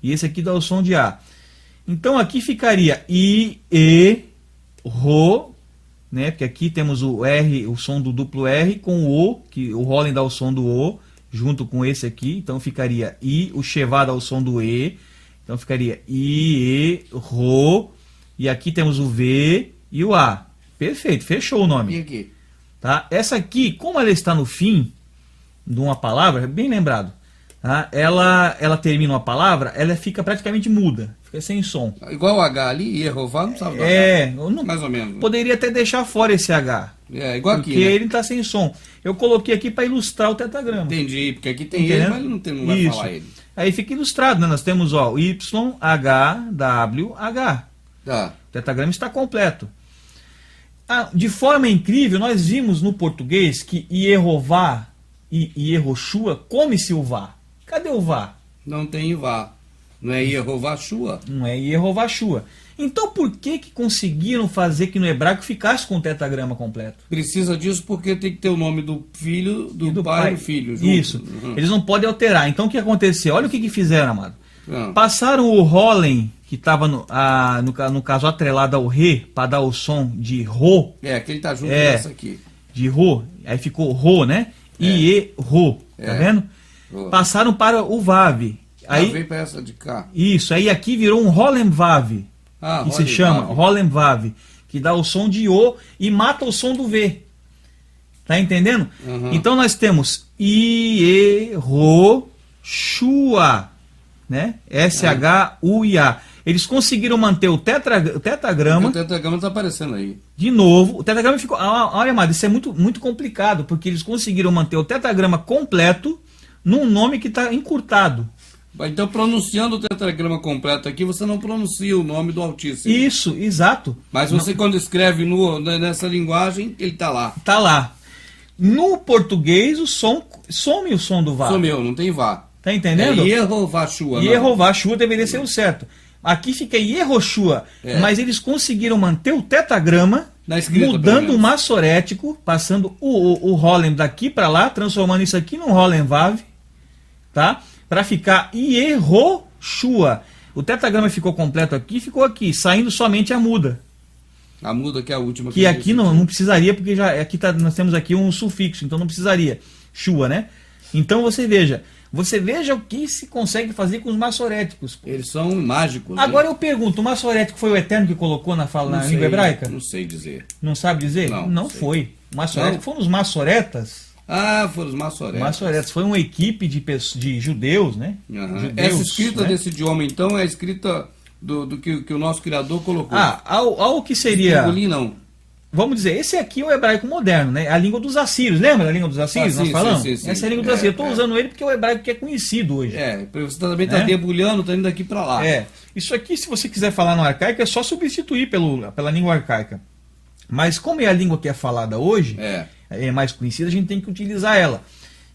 Speaker 1: E esse aqui dá o som de A. Então aqui ficaria I, E, Ro, né? Porque aqui temos o R, o som do duplo R com o O, que o Rolim dá o som do O, junto com esse aqui. Então ficaria I, o Shevá dá o som do E. Então ficaria I, E, Ro. E aqui temos o V e o A. Perfeito, fechou o nome.
Speaker 2: E aqui?
Speaker 1: Tá? Essa aqui, como ela está no fim de uma palavra, bem lembrado, tá? Ela termina uma palavra, ela fica praticamente muda, fica sem som.
Speaker 2: Igual o H ali, Yehová, não sabe do H. Mais ou menos.
Speaker 1: Poderia até deixar fora esse H.
Speaker 2: Igual aqui,
Speaker 1: porque ele está sem som. Eu coloquei aqui para ilustrar o tetragrama.
Speaker 2: Entendi, porque aqui tem ele, mas não vai falar ele.
Speaker 1: Aí fica ilustrado, né? Nós temos o Y, H, W, H. O tetragrama está completo. De forma incrível, nós vimos no português que Yehová e Yehoshua come-se o Vá. Cadê o Vá?
Speaker 2: Não tem Vá. Não é Yehovashua?
Speaker 1: Não é Yehovashua. Então por que conseguiram fazer que no hebraico ficasse com o tetragrama completo?
Speaker 2: Precisa disso porque tem que ter o nome do filho, do pai e do filho. Junto.
Speaker 1: Isso.
Speaker 2: Uhum.
Speaker 1: Eles não podem alterar. Então o que aconteceu? Olha o que fizeram, amado.
Speaker 2: Ah.
Speaker 1: Passaram o Holem, que estava no caso atrelado ao Re, para dar o som de Ro.
Speaker 2: Que ele tá junto nessa aqui.
Speaker 1: De Ro. Aí ficou Ro, né? Ro. Tá vendo?
Speaker 2: Ro.
Speaker 1: Passaram para o Vav. Aí
Speaker 2: veio para essa de cá.
Speaker 1: Isso. Aí aqui virou um Holem Vav. Que se chama Holem Vav. Que dá o som de O e mata o som do V. Tá entendendo?
Speaker 2: Uhum.
Speaker 1: Então nós temos Yehoshua, né? S-H-U-I-A. Eles conseguiram manter o tetragrama.
Speaker 2: O tetragrama está aparecendo aí.
Speaker 1: De novo, o tetragrama ficou. Olha, amado, isso é muito complicado, porque eles conseguiram manter o tetragrama completo num nome que está encurtado.
Speaker 2: Então, pronunciando o tetragrama completo aqui, você não pronuncia o nome do Altíssimo.
Speaker 1: Isso, exato.
Speaker 2: Mas você, quando escreve nessa linguagem, ele está lá.
Speaker 1: Está lá. No português, o som some o som do Vá.
Speaker 2: Someu, não tem Vá.
Speaker 1: Tá entendendo?
Speaker 2: É Yehovashua.
Speaker 1: Yehovashua deveria ser o certo. Aqui fica Yehoshua, mas eles conseguiram manter o tetragrama,
Speaker 2: escrita,
Speaker 1: mudando o massorético, passando o Holem daqui para lá, transformando isso aqui num Holem Vav, tá? Para ficar Yehoshua. O tetragrama ficou completo aqui, ficou aqui, saindo somente a muda.
Speaker 2: A muda que é a última.
Speaker 1: Que aqui não precisaria, porque já aqui nós temos aqui um sufixo, então não precisaria. Shua, né? Então você veja o que se consegue fazer com os massoréticos.
Speaker 2: Eles são mágicos.
Speaker 1: Agora eu pergunto, o massorético foi o Eterno que colocou na língua hebraica?
Speaker 2: Não sei dizer.
Speaker 1: Não sabe dizer? Não foi. O massorético foram os massoretas.
Speaker 2: Foram os massoretas.
Speaker 1: Massoretas. Foi uma equipe de judeus, né?
Speaker 2: Uhum.
Speaker 1: Judeus,
Speaker 2: essa escrita desse idioma, então, é a escrita do que o nosso Criador colocou.
Speaker 1: Ao que seria...
Speaker 2: Não.
Speaker 1: Vamos dizer, esse aqui é o hebraico moderno, né? A língua dos assírios. Lembra da língua dos assírios? Nós falamos?
Speaker 2: Sim.
Speaker 1: Essa é a língua dos assírios. Eu estou usando ele porque é o hebraico que é conhecido hoje.
Speaker 2: Você também está debulhando, está indo daqui para lá.
Speaker 1: Isso aqui, se você quiser falar no arcaico, é só substituir pela língua arcaica. Mas como é a língua que é falada hoje, é mais conhecida, a gente tem que utilizar ela.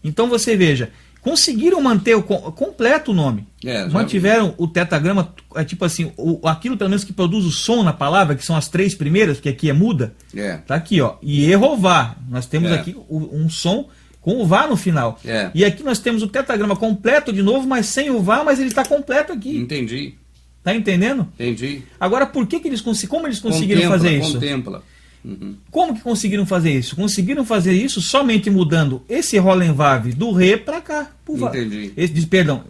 Speaker 1: Então você veja, conseguiram manter completo o nome. Mantiveram o tetragrama, tipo assim, aquilo pelo menos que produz o som na palavra, que são as 3 primeiras, porque aqui é muda. Tá aqui, ó. Yehová. Nós temos aqui um som com o Vá no final. E aqui nós temos o tetragrama completo de novo, mas sem o Vá, mas ele está completo aqui.
Speaker 2: Entendi.
Speaker 1: Tá entendendo?
Speaker 2: Entendi.
Speaker 1: Agora, como eles conseguiram fazer isso?
Speaker 2: Contempla. Uhum.
Speaker 1: Como que conseguiram fazer isso? Conseguiram fazer isso somente mudando esse Holem Vav do Re para cá.
Speaker 2: Entendi.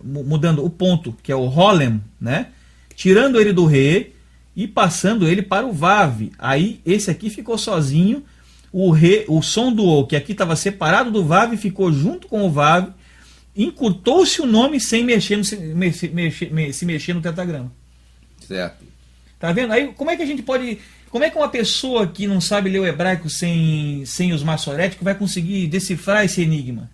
Speaker 1: Mudando o ponto, que é o Holem, né? Tirando ele do Re e passando ele para o Vav. Aí esse aqui ficou sozinho. O som do O, que aqui estava separado do Vav, ficou junto com o Vav. Encurtou-se o nome sem se mexer no tetragrama.
Speaker 2: Certo.
Speaker 1: Tá vendo? Aí como é que a gente pode... Como é que uma pessoa que não sabe ler o hebraico sem os massoréticos vai conseguir decifrar esse enigma?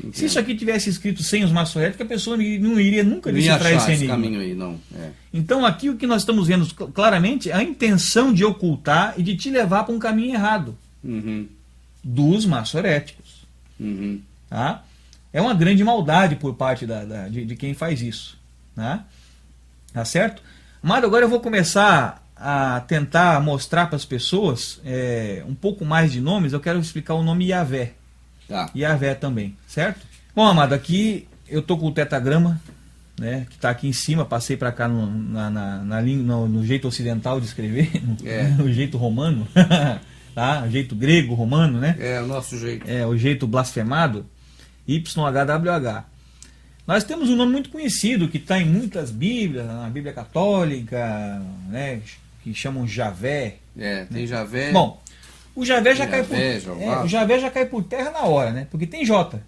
Speaker 1: Entendo. Se isso aqui tivesse escrito sem os massoréticos, a pessoa não iria nunca decifrar esse enigma.
Speaker 2: Caminho aí, não.
Speaker 1: Então aqui o que nós estamos vendo claramente é a intenção de ocultar e de te levar para um caminho errado. Dos massoréticos. Tá? É uma grande maldade por parte de quem faz isso. Tá certo? Mas agora eu vou começar a tentar mostrar para as pessoas um pouco mais de nomes. Eu quero explicar o nome Yavé. Yavé também, certo? Bom, amado, aqui eu estou com o tetragrama, né, que está aqui em cima. Passei para cá no jeito ocidental de escrever, no jeito romano, tá? O jeito grego, romano, né?
Speaker 2: O nosso jeito.
Speaker 1: O jeito blasfemado, YHWH. Nós temos um nome muito conhecido que está em muitas Bíblias, na Bíblia Católica, né, que chamam Javé.
Speaker 2: Tem Javé.
Speaker 1: Bom, o Javé já cai por o Javé já cai por terra na hora, né? Porque tem J.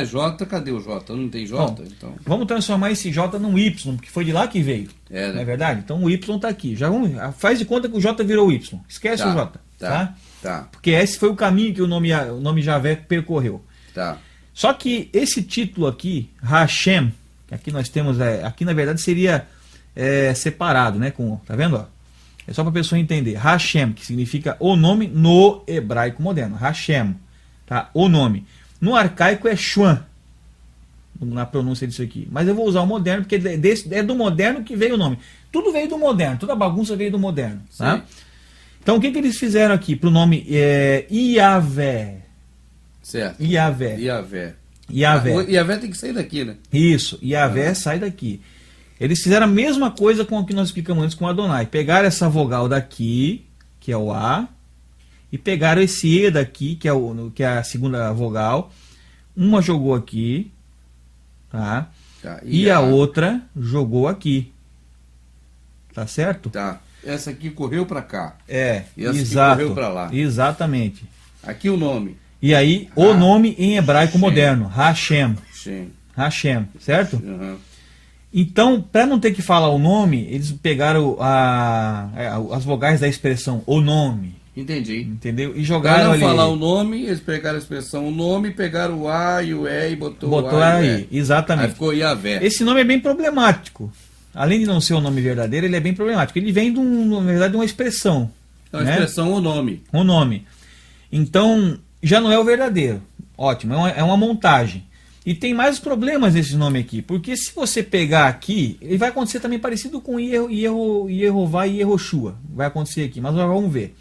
Speaker 2: J, cadê o J? Não tem J?
Speaker 1: Bom,
Speaker 2: então.
Speaker 1: Vamos transformar esse J num Y, porque foi de lá que veio. Não é verdade? Então o Y está aqui. Faz de conta que o J virou Y. Esquece o J. Tá? Porque esse foi o caminho que o nome Javé percorreu. Só que esse título aqui, Hashem, que aqui nós temos, aqui na verdade seria separado, né? Tá vendo? Ó? É só para a pessoa entender. Hashem, que significa o nome no hebraico moderno. Hashem, tá? O nome. No arcaico é Shuan. na pronúncia disso aqui. Mas eu vou usar o moderno, porque é do moderno que veio o nome. Tudo veio do moderno, toda a bagunça veio do moderno. Tá? Então o que eles fizeram aqui para o nome Iavé?
Speaker 2: Certo.
Speaker 1: Iavé.
Speaker 2: Iavé.
Speaker 1: Iavé
Speaker 2: tem que sair daqui, né?
Speaker 1: Isso, Iavé sai daqui. Eles fizeram a mesma coisa com o que nós explicamos antes com Adonai. Pegaram essa vogal daqui, que é o A, e pegaram esse E daqui, que é a segunda vogal. Uma jogou aqui, tá? E a outra jogou aqui. Tá certo?
Speaker 2: Tá. Essa aqui correu para cá.
Speaker 1: E essa
Speaker 2: exato, aqui correu para lá.
Speaker 1: Exatamente.
Speaker 2: Aqui o nome.
Speaker 1: E aí, o nome em hebraico moderno, Hashem. Hashem, certo?
Speaker 2: Uhum.
Speaker 1: Então, para não ter que falar o nome, eles pegaram as vogais da expressão, o nome.
Speaker 2: Entendi.
Speaker 1: Entendeu? E jogaram
Speaker 2: para não
Speaker 1: ali.
Speaker 2: falar o nome, eles pegaram a expressão o nome, pegaram o A e o E e botou o A
Speaker 1: aí,
Speaker 2: e o E.
Speaker 1: Exatamente.
Speaker 2: Aí ficou Iavé.
Speaker 1: Esse nome é bem problemático. Além de não ser o nome verdadeiro, ele é bem problemático. Ele vem, na verdade, de uma expressão.
Speaker 2: É uma expressão, o nome.
Speaker 1: O nome. Então, já não é o verdadeiro. Ótimo, é uma montagem. E tem mais problemas nesse nome aqui, porque se você pegar aqui, ele vai acontecer também parecido com Yehová e Yehoshua. Vai acontecer aqui, mas nós vamos ver.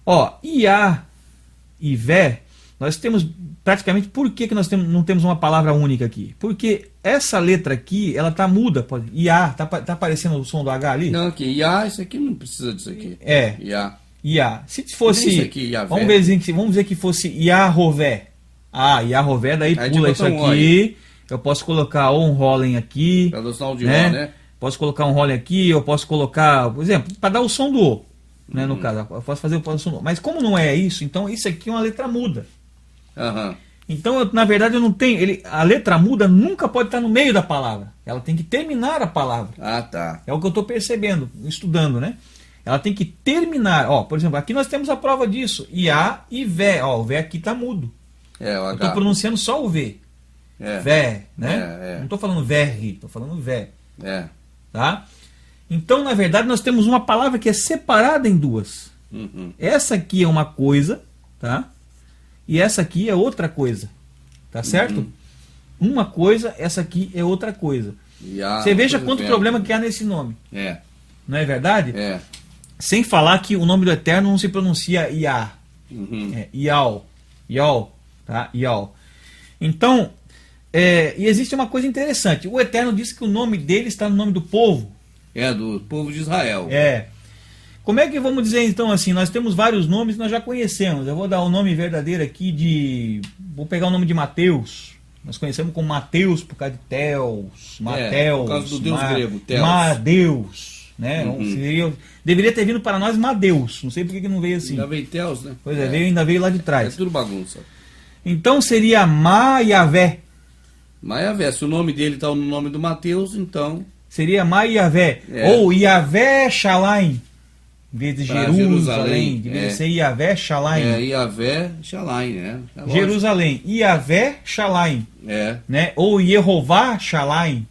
Speaker 1: Ó, Iá e Vé, nós temos praticamente, por que nós não temos uma palavra única aqui? Porque essa letra aqui, ela tá muda. Iá, tá aparecendo o som do H ali?
Speaker 2: Não, aqui, Iá, isso aqui não precisa disso aqui.
Speaker 1: Iá. Se fosse,
Speaker 2: isso aqui,
Speaker 1: vamos dizer que fosse Yahovvé. Yahovvé, daí aí pula isso aqui. Eu posso colocar ou um Rolen aqui.
Speaker 2: Para dar o som de O, né?
Speaker 1: Posso colocar um Rolen aqui, eu posso colocar, por exemplo, para dar o som do O. Né, no caso, eu posso fazer o som do O. Mas como não é isso, então isso aqui é uma letra muda. Então, na verdade, eu não tenho. A letra muda nunca pode estar no meio da palavra. Ela tem que terminar a palavra.
Speaker 2: Tá.
Speaker 1: É o que eu estou percebendo, estudando, né? Ela tem que terminar. Ó, por exemplo, aqui nós temos a prova disso. Iá e Vé. Ó, o Vé aqui está mudo. Eu estou pronunciando só o V. Vé, né? Não estou falando verri, estou falando Vé. Tá? Então, na verdade, nós temos uma palavra que é separada em duas. Essa aqui é uma coisa, tá? E essa aqui é outra coisa. Tá certo? Uma coisa, essa aqui é outra coisa. Você veja quanto problema que há nesse nome. Não é verdade? Sem falar que o nome do Eterno não se pronuncia Iá. Ial. Tá? Ial. Então, e existe uma coisa interessante. O Eterno disse que o nome dele está no nome do povo.
Speaker 2: Do povo de Israel.
Speaker 1: Como é que vamos dizer então assim? Nós temos vários nomes que nós já conhecemos. Eu vou dar o nome verdadeiro aqui vou pegar o nome de Mateus. Nós conhecemos como Mateus por causa de Teos, Mateus.
Speaker 2: Por causa do deus grego, Teos.
Speaker 1: Madeus. Né? Deveria ter vindo para nós Madeus. Não sei por que não veio assim.
Speaker 2: Ainda veio Teos, né?
Speaker 1: Pois ainda veio lá de trás.
Speaker 2: É tudo bagunça.
Speaker 1: Então seria Maiavé.
Speaker 2: Maiavé. Se o nome dele está no nome do Mateus, então...
Speaker 1: Seria Maiavé. Ou Iavé Shalaim. Em vez de Jerusalém. Deveria ser Iavé Shalaim.
Speaker 2: Iavé Shalaim, né?
Speaker 1: Jerusalém. Iavé Shalaim. Né? Ou Yehová Shalaim.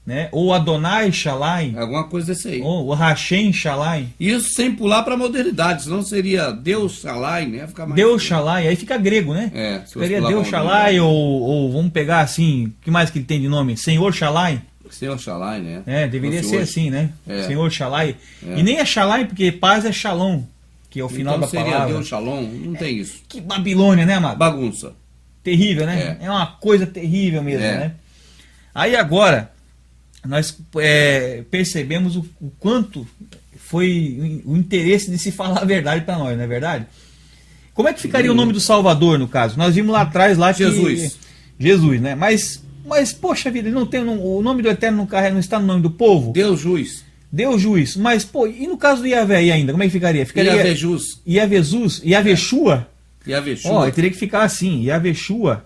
Speaker 1: Né? Ou Adonai Shalaim.
Speaker 2: Alguma coisa desse aí.
Speaker 1: Ou Hashem Shalaim.
Speaker 2: Isso sem pular para a modernidade, senão seria Deus Shalaim, né? Fica mais
Speaker 1: Deus Shalaim, aí fica grego, né? Seria Deus Shalaim, ou vamos pegar assim, o que mais que ele tem de nome? Senhor Shalaim.
Speaker 2: Senhor Shalaim, né?
Speaker 1: Deveria ser assim, né? Senhor Shalaim. E nem é Shalaim, porque paz é Shalom, que é o final da palavra.
Speaker 2: Seria Deus Shalom? Não tem isso.
Speaker 1: Que Babilônia, né, amado?
Speaker 2: Bagunça.
Speaker 1: Terrível, né? É uma coisa terrível mesmo, né? Aí agora, nós percebemos o quanto foi o interesse de se falar a verdade para nós, não é verdade? Como é que ficaria o nome do Salvador, no caso? Nós vimos lá atrás lá que... Jesus, né? Mas, poxa vida, não tem, o nome do Eterno não está no nome do povo?
Speaker 2: Deus Juiz.
Speaker 1: Deus Juiz. Mas, e no caso do Iavé aí ainda, como é que ficaria?
Speaker 2: Iavejus.
Speaker 1: Iavejus. Iaveshua.
Speaker 2: Iaveshua.
Speaker 1: Teria que ficar assim, Iaveshua.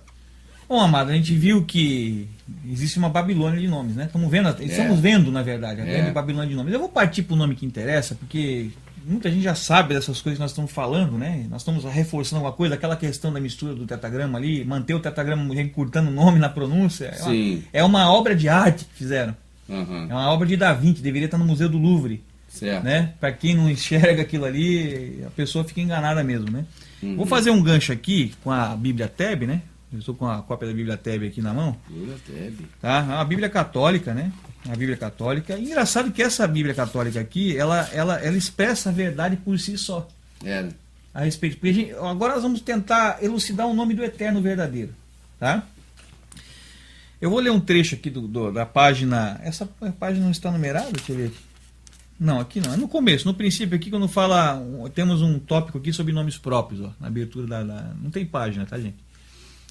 Speaker 1: Bom, amado, a gente viu que existe uma Babilônia de nomes, né? Estamos vendo, na verdade, a grande Babilônia de nomes. Eu vou partir para o nome que interessa, porque muita gente já sabe dessas coisas que nós estamos falando, né? Nós estamos reforçando alguma coisa, aquela questão da mistura do tetragrama ali, manter o tetragrama encurtando o nome na pronúncia. É uma obra de arte que fizeram. É uma obra de Da Vinci, deveria estar no Museu do Louvre. Né? Para quem não enxerga aquilo ali, a pessoa fica enganada mesmo, né? Vou fazer um gancho aqui com a Bíblia Teb, né? Eu estou com a cópia da Bíblia Tebe aqui na mão.
Speaker 2: Bíblia Tebe.
Speaker 1: Tá? É uma Bíblia católica, né? Uma Bíblia católica. E engraçado que essa Bíblia católica aqui, ela expressa a verdade por si só.
Speaker 2: É.
Speaker 1: A respeito. Porque agora nós vamos tentar elucidar o nome do Eterno verdadeiro. Tá? Eu vou ler um trecho aqui da página. Essa página não está numerada? Deixa eu ver aqui. Não, aqui não. É no começo, no princípio aqui, quando fala. Temos um tópico aqui sobre nomes próprios, ó. Na abertura não tem página, tá, gente?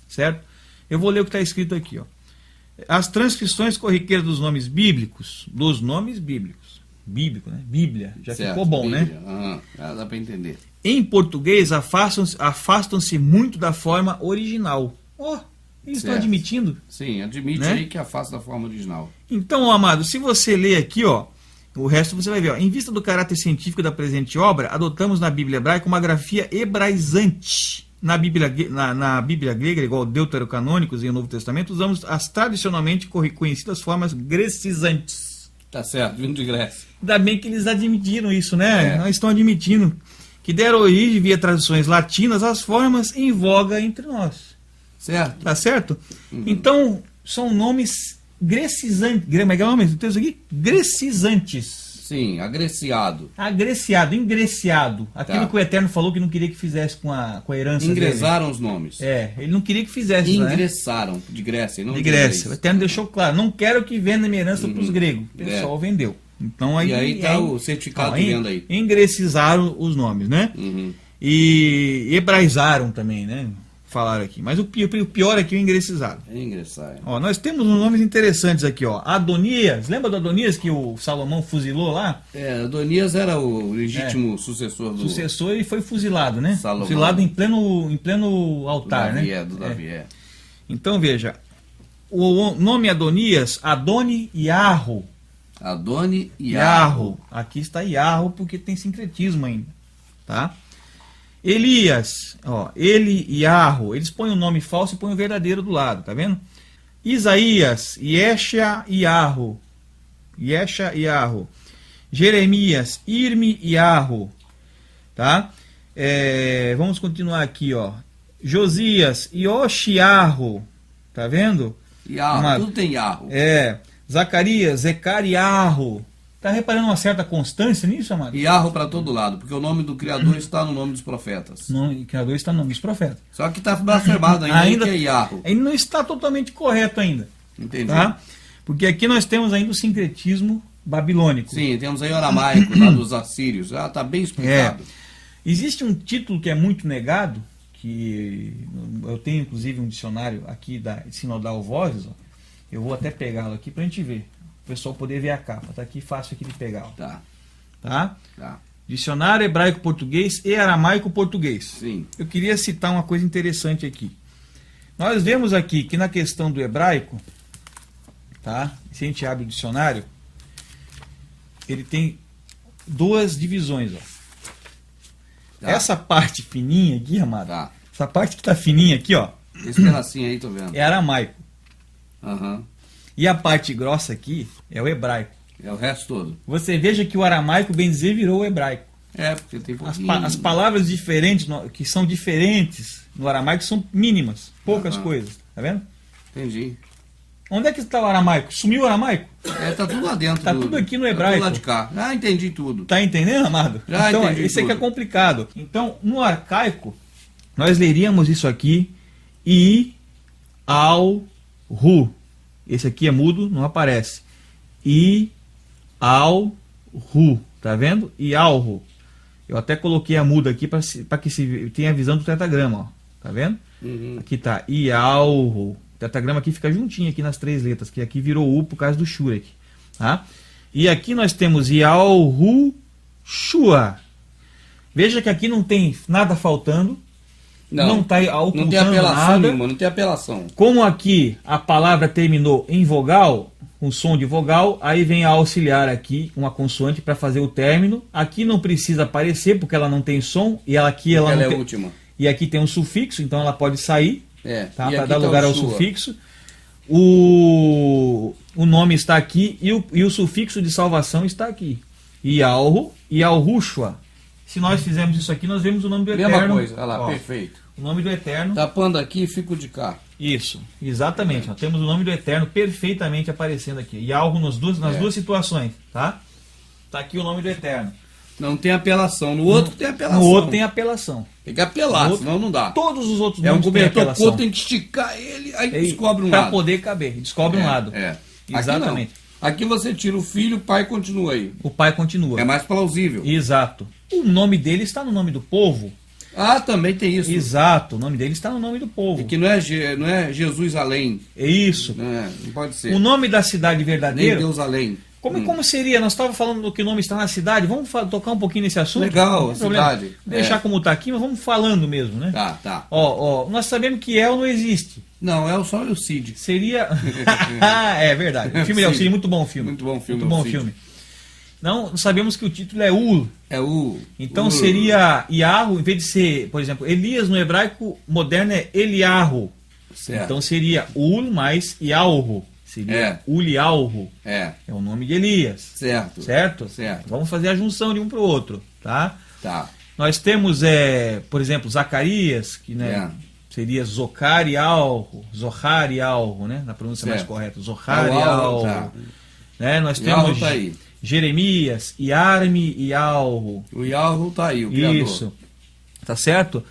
Speaker 1: Certo? Eu vou ler o que está escrito aqui, ó. As transcrições corriqueiras dos nomes bíblicos. Bíblico, né? Bíblia. Já certo, ficou bom,
Speaker 2: Bíblia.
Speaker 1: Né?
Speaker 2: Dá para entender.
Speaker 1: Em português, afastam-se muito da forma original. Ó, eles estão admitindo.
Speaker 2: Sim, admite, né? Aí que afasta da forma original.
Speaker 1: Então, amado, se você ler aqui, ó, o resto você vai ver. Ó, em vista do caráter científico da presente obra, adotamos na Bíblia hebraica uma grafia hebraizante. Na Bíblia grega, igual deuterocanônicos e no Novo Testamento, usamos as tradicionalmente conhecidas formas grecizantes.
Speaker 2: Tá certo, vindo de Grécia.
Speaker 1: Ainda bem que eles admitiram isso, né?
Speaker 2: É.
Speaker 1: Nós estão admitindo que deram origem via traduções latinas às formas em voga entre nós.
Speaker 2: Certo.
Speaker 1: Tá certo? Então, são nomes grecizantes. Como é que é o nome do texto aqui? Grecizantes.
Speaker 2: Sim, agreciado.
Speaker 1: Agreciado, ingreciado. Aquilo que o Eterno falou que não queria que fizesse com a herança
Speaker 2: Ingressaram
Speaker 1: dele.
Speaker 2: Os nomes.
Speaker 1: Ele não queria que fizesse.
Speaker 2: Ingressaram, né? De Grécia. Não
Speaker 1: de Grécia. O Eterno deixou claro, não quero que venda minha herança para os gregos. O pessoal vendeu. Então, aí
Speaker 2: está o certificado de venda aí.
Speaker 1: Ingrecizaram os nomes, né? E hebraizaram também, né? Falaram aqui. Mas o pior é que o ingressizaram.
Speaker 2: Ingressaram.
Speaker 1: Ó, nós temos uns nomes interessantes aqui, ó. Adonias, lembra do Adonias que o Salomão fuzilou lá?
Speaker 2: Adonias era o legítimo sucessor do...
Speaker 1: Sucessor e foi fuzilado, né?
Speaker 2: Salomão.
Speaker 1: Fuzilado em pleno altar,
Speaker 2: do Davi,
Speaker 1: né? Então, veja, o nome Adonias, Adoni Iarro.
Speaker 2: Adoni Iarro.
Speaker 1: Aqui está Iarro porque tem sincretismo ainda, tá? Elias, ó, Iarro, eles põem o nome falso e põem o verdadeiro do lado, tá vendo? Isaías, Yesha Iarro. Jeremias, Irmi Iarro, tá? Vamos continuar aqui, ó. Josias, Yoshiarro, tá vendo?
Speaker 2: Iarro, tudo tem Iarro.
Speaker 1: Zacarias, Zecariarro. Tá reparando uma certa constância nisso, amado?
Speaker 2: Iarro para todo lado, porque o nome do Criador está no nome dos profetas.
Speaker 1: O Criador está no nome dos profetas.
Speaker 2: Só que está blasfemado ainda que é Iarro.
Speaker 1: Ainda não está totalmente correto ainda.
Speaker 2: Entendi.
Speaker 1: Tá? Porque aqui nós temos ainda o sincretismo babilônico.
Speaker 2: Sim, temos aí o aramaico lá dos assírios. Está bem explicado.
Speaker 1: Existe um título que é muito negado, que eu tenho inclusive um dicionário aqui da Sinodal Vozes, ó. Eu vou até pegá-lo aqui para a gente ver. O pessoal poder ver a capa. Tá aqui fácil aqui de pegar. Ó. Tá? Dicionário hebraico-português e aramaico-português.
Speaker 2: Sim.
Speaker 1: Eu queria citar uma coisa interessante aqui. Nós vemos aqui que na questão do hebraico, tá? Se a gente abre o dicionário, ele tem duas divisões, ó. Essa parte fininha aqui, amado. Essa parte que tá fininha aqui, ó.
Speaker 2: Esse pedacinho aí, tô vendo.
Speaker 1: É aramaico.
Speaker 2: Aham.
Speaker 1: E a parte grossa aqui é o hebraico.
Speaker 2: É o resto todo.
Speaker 1: Você veja que o aramaico, bem dizer, virou o hebraico.
Speaker 2: Porque tem pouquinho...
Speaker 1: As palavras diferentes, que são diferentes no aramaico, são mínimas. Poucas coisas. Tá vendo?
Speaker 2: Entendi.
Speaker 1: Onde é que está o aramaico? Sumiu o aramaico?
Speaker 2: Tá tudo lá dentro.
Speaker 1: Tá tudo aqui no hebraico.
Speaker 2: Tá tudo lá de cá. Entendi tudo.
Speaker 1: Tá entendendo, amado?
Speaker 2: Já
Speaker 1: então,
Speaker 2: entendi
Speaker 1: esse
Speaker 2: tudo.
Speaker 1: aqui é complicado. Então, no arcaico, nós leríamos isso aqui. I-al-ru. Esse aqui é mudo, não aparece. I-al-ru. Tá vendo? I-al-ru. Eu até coloquei a muda aqui para que se tenha a visão do tetagrama, ó. Tá vendo? Aqui tá I-al-ru. O tetagrama aqui fica juntinho aqui nas três letras, que aqui virou U por causa do Shurek. Tá? E aqui nós temos I-al-ru Shua. Veja que aqui não tem nada faltando. Não está ocultando
Speaker 2: não tem apelação
Speaker 1: nada.
Speaker 2: nenhuma, não tem apelação.
Speaker 1: Como aqui a palavra terminou em vogal, um som de vogal, aí vem a auxiliar aqui, uma consoante para fazer o término. Aqui não precisa aparecer porque ela não tem som e ela aqui ela não
Speaker 2: é
Speaker 1: tem...
Speaker 2: a última.
Speaker 1: E aqui tem um sufixo, então ela pode sair, tá, para dar lugar ao sufixo. O nome está aqui e o sufixo de salvação está aqui. Ialru, Ialrushua. se nós fizermos isso aqui, nós vemos o nome do
Speaker 2: Mesma
Speaker 1: Eterno.
Speaker 2: coisa, olha lá,
Speaker 1: Ó,
Speaker 2: perfeito.
Speaker 1: o nome do Eterno.
Speaker 2: Tapando aqui, fico de cá.
Speaker 1: Isso, exatamente. Ó, temos o nome do Eterno perfeitamente aparecendo aqui. E algo nas duas situações, tá? Tá aqui o nome do Eterno.
Speaker 2: Não tem apelação. No outro tem apelação.
Speaker 1: No outro tem apelação.
Speaker 2: Tem que apelar,
Speaker 1: No outro,
Speaker 2: senão não dá.
Speaker 1: Todos os outros
Speaker 2: É um
Speaker 1: nomes têm
Speaker 2: cobertor
Speaker 1: apelação.
Speaker 2: curto, tem que esticar ele, aí descobre um
Speaker 1: Pra
Speaker 2: lado.
Speaker 1: poder caber, descobre um lado.
Speaker 2: É.
Speaker 1: Exatamente.
Speaker 2: Aqui você tira o filho, o pai continua aí.
Speaker 1: O pai continua.
Speaker 2: É mais plausível.
Speaker 1: Exato. O nome dele está no nome do povo.
Speaker 2: Ah, também tem isso.
Speaker 1: Exato. O nome dele está no nome do povo.
Speaker 2: E que não é Jesus além.
Speaker 1: É isso.
Speaker 2: Não pode ser.
Speaker 1: O nome da cidade
Speaker 2: Nem
Speaker 1: verdadeira.
Speaker 2: Deus além.
Speaker 1: Como seria? Nós estávamos falando do que o nome está na cidade. Vamos tocar um pouquinho nesse assunto?
Speaker 2: Legal,
Speaker 1: Não tem problema.
Speaker 2: cidade.
Speaker 1: Deixar como está aqui, mas vamos falando mesmo, né?
Speaker 2: Tá.
Speaker 1: Ó, nós sabemos que El não existe.
Speaker 2: Não, é só o Cid.
Speaker 1: Seria. É verdade. O filme é o Cid, muito bom filme.
Speaker 2: Muito bom filme.
Speaker 1: Muito bom filme. Não, sabemos que o título é Ur.
Speaker 2: É o.
Speaker 1: Então seria Iarro, em vez de ser, por exemplo, Elias no hebraico moderno é Eliarro.
Speaker 2: Certo.
Speaker 1: Então seria Ur mais Iarro. Seria Uliarro.
Speaker 2: É
Speaker 1: o nome de Elias.
Speaker 2: Certo.
Speaker 1: Certo?
Speaker 2: Certo.
Speaker 1: Vamos fazer a junção de um para o outro, tá?
Speaker 2: Tá.
Speaker 1: Nós temos, por exemplo, Zacarias, que né, seria Zocar e Alro, Zohar e Alro, né? Na pronúncia mais correta, Zohar e Alro.
Speaker 2: Tá.
Speaker 1: Né? Nós temos
Speaker 2: tá aí.
Speaker 1: Jeremias, Iarme e Alro.
Speaker 2: O Iarro tá aí, o criador.
Speaker 1: Isso. Tá certo?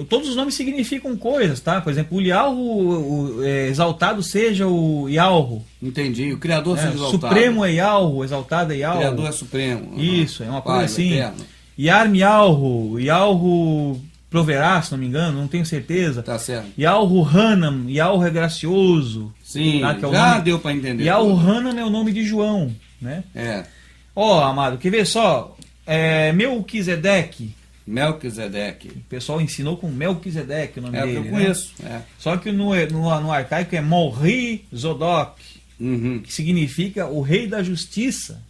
Speaker 1: Todos os nomes significam coisas, tá? Por exemplo, o Ialro, exaltado seja o Ialro.
Speaker 2: Entendi, o Criador seja exaltado.
Speaker 1: Supremo é Ialro, exaltado é Ialro.
Speaker 2: O Criador é supremo.
Speaker 1: Isso, é uma coisa
Speaker 2: Pai,
Speaker 1: assim.
Speaker 2: eterno.
Speaker 1: Iarme Ialro proverá, se não me engano, não tenho certeza.
Speaker 2: Tá certo.
Speaker 1: Ialro Hanam, Ialro é gracioso.
Speaker 2: Sim,
Speaker 1: tá? Que é o
Speaker 2: já
Speaker 1: nome...
Speaker 2: deu para entender.
Speaker 1: Ialro Hanam é o nome de João, né? Amado, quer ver só? Melquisedeque.
Speaker 2: Melquisedeque.
Speaker 1: O pessoal ensinou com Melquisedeque o nome dele.
Speaker 2: Eu conheço.
Speaker 1: Só que no arcaico é Morri Zodok, que significa o rei da justiça.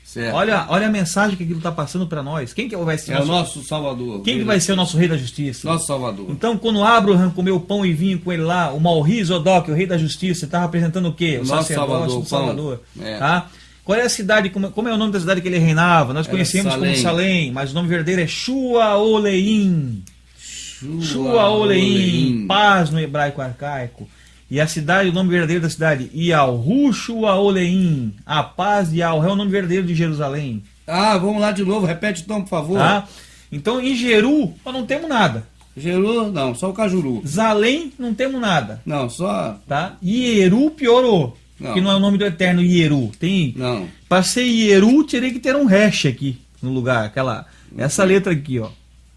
Speaker 2: Certo.
Speaker 1: Olha a mensagem que aquilo está passando para nós. Quem que vai ser
Speaker 2: o nosso Salvador?
Speaker 1: Quem que vai ser o nosso rei da justiça?
Speaker 2: Nosso Salvador.
Speaker 1: Então, quando Abraham comeu pão e vinho com ele lá, o Morri Zodok, o rei da justiça, está representando o quê? O sacerdócio do Salvador. Tá? Qual é a cidade, como é o nome da cidade que ele reinava? Nós conhecemos como Salém, mas o nome verdadeiro é Shuaoleim. Shuaoleim, paz no hebraico arcaico. E a cidade, o nome verdadeiro da cidade, Ialhu Shuaoleim, a paz de Ial, é o nome verdadeiro de Jerusalém.
Speaker 2: Vamos lá de novo, repete então, por favor.
Speaker 1: Tá? Então, em Jeru, nós não temos nada.
Speaker 2: Jeru, não, só o Cajuru.
Speaker 1: Zalém, não temos nada.
Speaker 2: Não, só...
Speaker 1: Tá? Ieru piorou. Que não é o nome do eterno Ieru. Tem...
Speaker 2: Não.
Speaker 1: Para ser Ieru, teria que ter um hash aqui no lugar. Essa letra aqui, ó.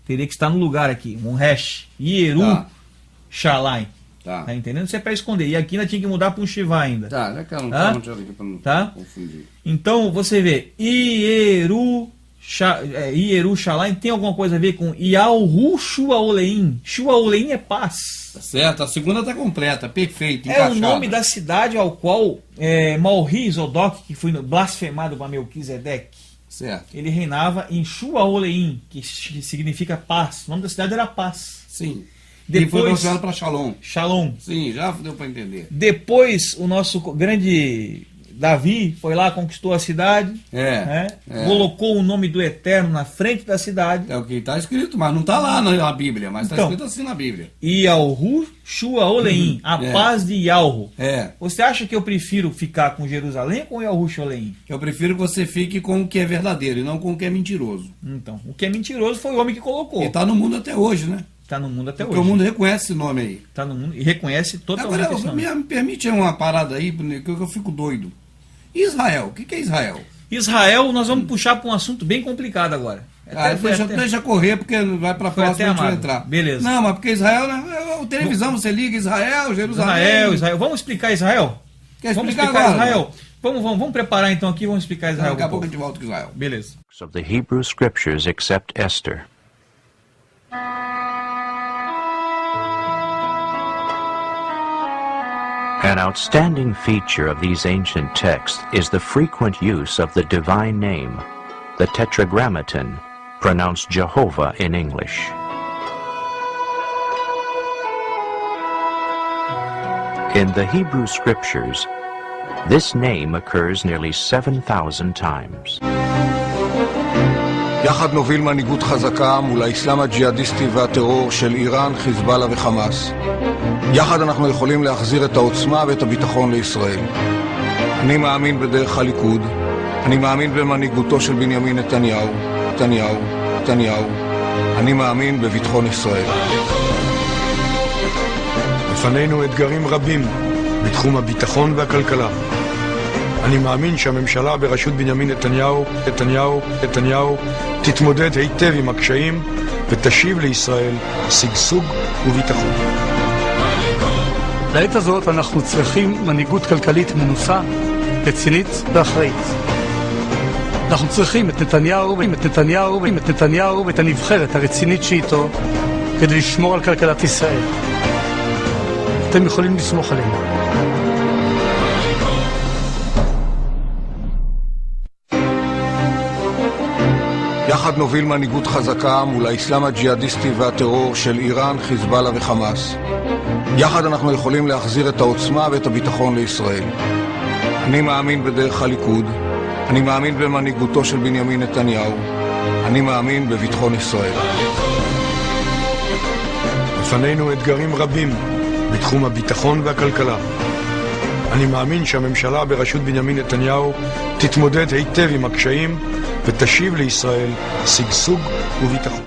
Speaker 1: Teria que estar no lugar aqui. Um hash. Ieru Shalai. Tá entendendo? Isso é para esconder. E aqui nós tinha que mudar para um Shiva ainda.
Speaker 2: Já que eu não aqui para não confundir.
Speaker 1: Então, você vê. Ieru Shalai tem alguma coisa a ver com Ialhu Shuaoleim. Shuaoleim é paz.
Speaker 2: Tá certo, a segunda está completa, perfeito,
Speaker 1: encaixada. É o nome da cidade ao qual Morri Zodok, que foi blasfemado para Melquisedeque,
Speaker 2: certo.
Speaker 1: Ele reinava em Shuaoleim, que significa paz. O nome da cidade era paz.
Speaker 2: Sim.
Speaker 1: Depois,
Speaker 2: e foi transformado para Shalom.
Speaker 1: Shalom.
Speaker 2: Sim, já deu para entender.
Speaker 1: Depois, o nosso grande Davi foi lá, conquistou a cidade, colocou o nome do Eterno na frente da cidade.
Speaker 2: É o que está escrito, mas não está lá na Bíblia, mas está escrito assim na Bíblia.
Speaker 1: Ialhu Shuaoleim, a paz de Ialhu.
Speaker 2: É.
Speaker 1: Você acha que eu prefiro ficar com Jerusalém ou com Ialhu Shuaoleim?
Speaker 2: Eu prefiro que você fique com o que é verdadeiro e não com o que é mentiroso.
Speaker 1: Então, o que é mentiroso foi o homem que colocou.
Speaker 2: E está no mundo até hoje, né?
Speaker 1: Está no mundo até hoje.
Speaker 2: Porque o mundo reconhece esse nome aí.
Speaker 1: Está no mundo e reconhece totalmente
Speaker 2: agora,
Speaker 1: esse nome.
Speaker 2: Me permite uma parada aí, que eu fico doido. Israel, o que é Israel?
Speaker 1: Israel, nós vamos puxar para um assunto bem complicado agora.
Speaker 2: Deixa correr, porque vai para a próxima a gente vai entrar.
Speaker 1: Beleza.
Speaker 2: Não, mas porque Israel, né, televisão, você liga Israel, Jerusalém.
Speaker 1: Israel. Vamos explicar Israel?
Speaker 2: Vamos explicar agora,
Speaker 1: Israel. Vamos preparar então aqui, vamos explicar Israel.
Speaker 2: Daqui a pouco a gente volta com Israel.
Speaker 1: Beleza.
Speaker 6: Of the Hebrew Scriptures except Esther. An outstanding feature of these ancient texts is the frequent use of the divine name, the Tetragrammaton, pronounced Jehovah in English. In the Hebrew Scriptures, this name occurs nearly 7,000 times.
Speaker 7: יחד נוביל מנהיגות חזקה מול האסלאם הג'יהאדיסטי והטרור של איראן, חיזבאללה וחמאס. יחד אנחנו יכולים להחזיר את העוצמה ואת הביטחון לישראל. אני מאמין בדרך הליכוד, אני מאמין במנהיגותו של בנימין נתניהו, נתניהו. אני מאמין בביטחון ישראל.
Speaker 8: לפנינו אתגרים רבים בתחום הביטחון והכלכלה. אני מאמין שהממשלה בראשות בנימין נתניהו תתמודד היטב עם הקשיים ותשיב לישראל שגשוג וביטחון.
Speaker 9: לעת הזאת אנחנו צריכים מנהיגות כלכלית מנוסה, רצינית ואחראית. אנחנו צריכים את נתניהו ואת הנבחרת הרצינית שאיתו כדי לשמור על כלכלת ישראל. אתם יכולים לסמוך עלינו.
Speaker 7: יחד נוביל מנהיגות חזקה מול האסלאם הג'יהאדיסטי והטרור של איראן, חיזבאללה וחמאס. יחד אנחנו יכולים להחזיר את העוצמה ואת הביטחון לישראל. אני מאמין בדרך הליכוד, אני מאמין במנהיגותו של בנימין נתניהו, אני מאמין בביטחון ישראל.
Speaker 8: לפנינו אתגרים רבים בתחום הביטחון והכלכלה. אני מאמין שהממשלה בראשות בנימין נתניהו תתמודד היטב עם הקשיים ותשיב לישראל שגשוג וביטחון.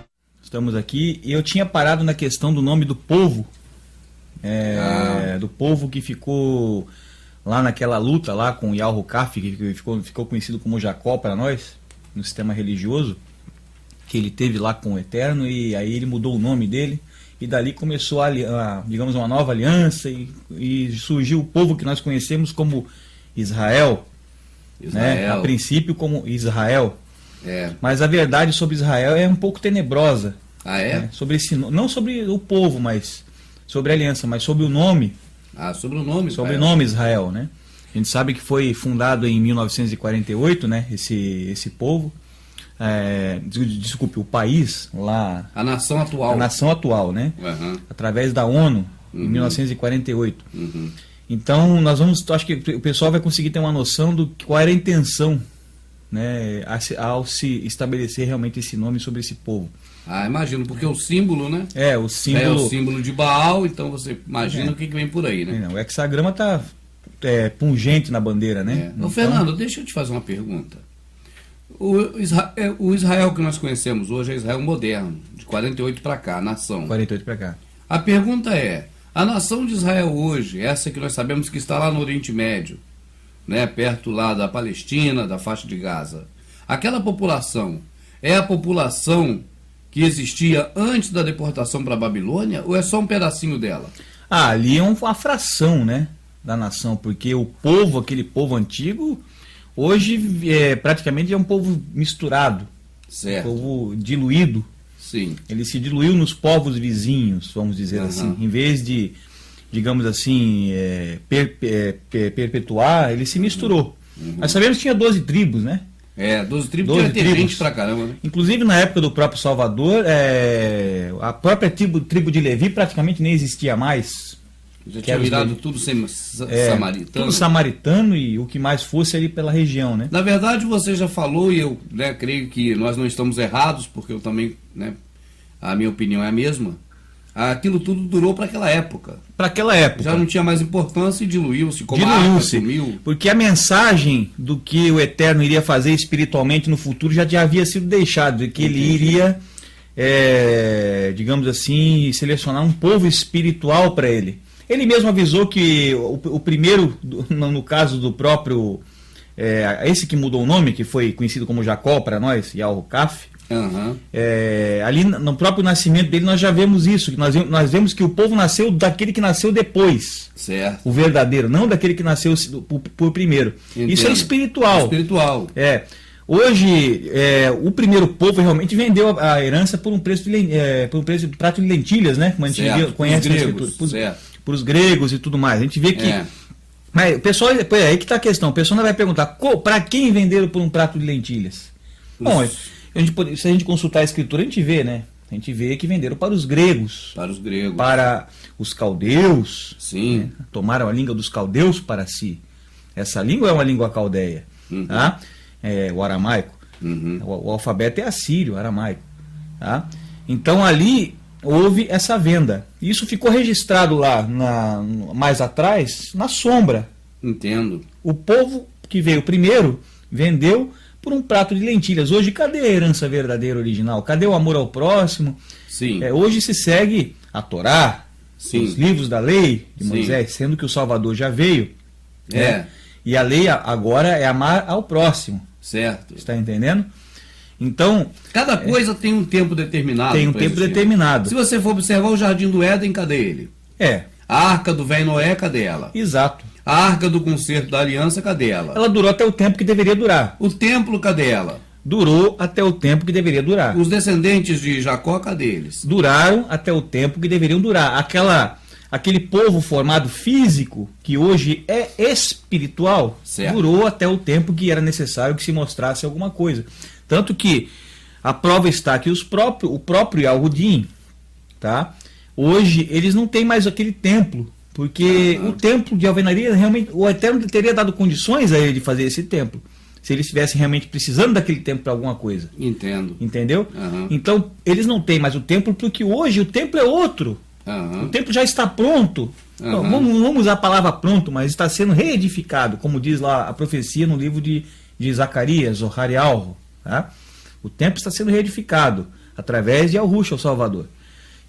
Speaker 1: Estamos aqui e eu tinha parado na questão do nome do povo, do povo que ficou lá naquela luta lá com Yahu-Kaf, que ficou conhecido como Jacó para nós, no sistema religioso, que ele teve lá com o Eterno, e aí ele mudou o nome dele, e dali começou digamos, uma nova aliança, e surgiu o povo que nós conhecemos como Israel. Né? A princípio como Israel. Mas a verdade sobre Israel é um pouco tenebrosa. Né? Sobre não sobre o povo, mas sobre a aliança, mas sobre o nome.
Speaker 2: Sobre o nome Israel.
Speaker 1: Sobre o nome Israel, né? A gente sabe que foi fundado em 1948, né? Esse povo. Desculpe, o país lá.
Speaker 2: A nação atual.
Speaker 1: A nação atual, né? Através da ONU, em 1948. Então, acho que o pessoal vai conseguir ter uma noção do qual era a intenção, né, ao se estabelecer realmente esse nome sobre esse povo.
Speaker 2: Imagino, porque o símbolo, né?
Speaker 1: O símbolo...
Speaker 2: É o símbolo de Baal, então você imagina o que vem por aí, né?
Speaker 1: O hexagrama está pungente na bandeira, né?
Speaker 2: Então... Fernando, deixa eu te fazer uma pergunta. O Israel que nós conhecemos hoje é Israel moderno, de 48 para cá, a nação.
Speaker 1: 48 para cá.
Speaker 2: A pergunta é... A nação de Israel hoje, essa que nós sabemos que está lá no Oriente Médio, né, perto lá da Palestina, da faixa de Gaza, aquela população é a população que existia antes da deportação para a Babilônia, ou é só um pedacinho dela?
Speaker 1: Ali é uma fração, né, da nação, porque o povo, aquele povo antigo, hoje praticamente é um povo misturado,
Speaker 2: certo.
Speaker 1: Um povo diluído.
Speaker 2: Sim.
Speaker 1: Ele se diluiu nos povos vizinhos, vamos dizer assim. Em vez de, digamos assim, perpetuar, ele se misturou. Nós sabemos que tinha 12 tribos, né?
Speaker 2: 12 tribos, tinha tribos. Gente pra caramba, né?
Speaker 1: Inclusive na época do próprio Salvador, a própria tribo de Levi praticamente nem existia mais.
Speaker 2: Já tinha virado tudo samaritano.
Speaker 1: Tudo samaritano e o que mais fosse ali pela região, né?
Speaker 2: Na verdade, você já falou, e eu creio que nós não estamos errados, porque eu também, a minha opinião é a mesma. Aquilo tudo durou para aquela época.
Speaker 1: Para aquela época.
Speaker 2: Já não tinha mais importância e diluiu-se, como a arca sumiu.
Speaker 1: Porque a mensagem do que o Eterno iria fazer espiritualmente no futuro já havia sido deixada, de que ele iria, digamos assim, selecionar um povo espiritual para ele. Ele mesmo avisou que o primeiro, no caso do próprio, esse que mudou o nome, que foi conhecido como Jacó para nós, Yahu-Kaf, ali no próprio nascimento dele nós já vemos isso, que nós vemos que o povo nasceu daquele que nasceu depois,
Speaker 2: certo.
Speaker 1: O verdadeiro, não daquele que nasceu por primeiro.
Speaker 2: Entendo.
Speaker 1: Isso é espiritual.
Speaker 2: Espiritual.
Speaker 1: Hoje, o primeiro povo realmente vendeu a herança por um preço de prato de lentilhas, né? Como a gente conhece por os gregos e tudo mais. A gente vê que... Mas o pessoal, aí que está a questão. O pessoal vai perguntar, para quem venderam por um prato de lentilhas? Bom, se a gente consultar a escritura, a gente vê, né? A gente vê que venderam para os gregos.
Speaker 2: Para os gregos.
Speaker 1: Para os caldeus.
Speaker 2: Sim.
Speaker 1: Né? Tomaram a língua dos caldeus para si. Essa língua é uma língua caldeia. Tá? O aramaico. O alfabeto é assírio, aramaico. Tá? Então ali houve essa venda. Isso ficou registrado lá mais atrás, na sombra.
Speaker 2: Entendo.
Speaker 1: O povo que veio primeiro vendeu por um prato de lentilhas. Hoje, cadê a herança verdadeira original? Cadê o amor ao próximo?
Speaker 2: Sim.
Speaker 1: Hoje se segue a Torá, os livros da lei de Moisés, sendo que o Salvador já veio. E a lei agora é amar ao próximo.
Speaker 2: Certo.
Speaker 1: Está entendendo? Então...
Speaker 2: Cada coisa tem um tempo determinado.
Speaker 1: Tem um tempo determinado.
Speaker 2: Se você for observar o Jardim do Éden, cadê ele? A Arca do Velho Noé, cadê ela?
Speaker 1: Exato.
Speaker 2: A Arca do Concerto da Aliança, cadê ela?
Speaker 1: Ela durou até o tempo que deveria durar.
Speaker 2: O templo, cadê ela?
Speaker 1: Durou até o tempo que deveria durar.
Speaker 2: Os descendentes de Jacó, cadê eles?
Speaker 1: Duraram até o tempo que deveriam durar. Aquele povo formado físico, que hoje é espiritual, durou até o tempo que era necessário que se mostrasse alguma coisa. Tanto que a prova está que o próprio Yahudim, tá? Hoje eles não têm mais aquele templo, porque o templo de alvenaria, realmente, o Eterno teria dado condições a ele de fazer esse templo, se eles estivessem realmente precisando daquele templo para alguma coisa.
Speaker 2: Entendo.
Speaker 1: Entendeu? Então, eles não têm mais o templo, porque hoje o templo é outro. O templo já está pronto. Vamos usar a palavra pronto, mas está sendo reedificado, como diz lá a profecia no livro de Zacarias, Zohar e Alro. Tá? O templo está sendo reedificado através de Yahushua, o Salvador.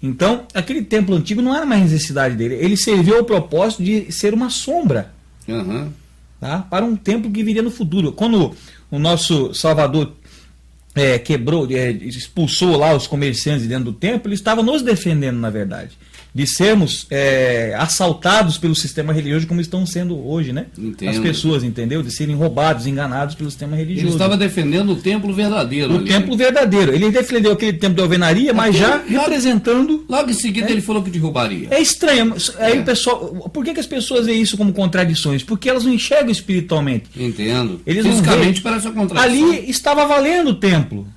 Speaker 1: Então, aquele templo antigo não era mais necessidade dele. Ele serviu ao propósito de ser uma sombra tá? Para um templo que viria no futuro. Quando o nosso Salvador expulsou lá os comerciantes dentro do templo, ele estava nos defendendo, na verdade, de sermos assaltados pelo sistema religioso como estão sendo hoje, né?
Speaker 2: Entendo.
Speaker 1: As pessoas, entendeu? De serem roubados, enganados pelo sistema religioso.
Speaker 2: Ele estava defendendo o templo verdadeiro.
Speaker 1: O templo verdadeiro. Ele defendeu aquele templo de alvenaria, mas já representando...
Speaker 2: Logo em seguida ele falou que derrubaria.
Speaker 1: É estranho. Aí o pessoal... Por que as pessoas veem isso como contradições? Porque elas não enxergam espiritualmente.
Speaker 2: Entendo.
Speaker 1: Eles
Speaker 2: fisicamente parece uma contradição.
Speaker 1: Ali estava valendo o templo.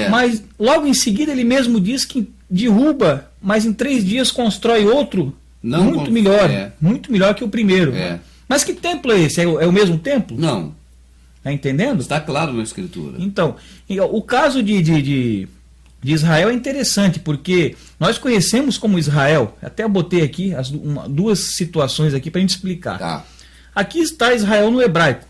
Speaker 1: Mas logo em seguida ele mesmo diz que derruba, mas em 3 dias constrói outro muito melhor que o primeiro. Mas que templo é esse? É o mesmo templo?
Speaker 2: Não.
Speaker 1: Está entendendo?
Speaker 2: Está claro na Escritura.
Speaker 1: Então, o caso de Israel é interessante, porque nós conhecemos como Israel, até botei aqui duas situações aqui para a gente explicar. Aqui está Israel no hebraico.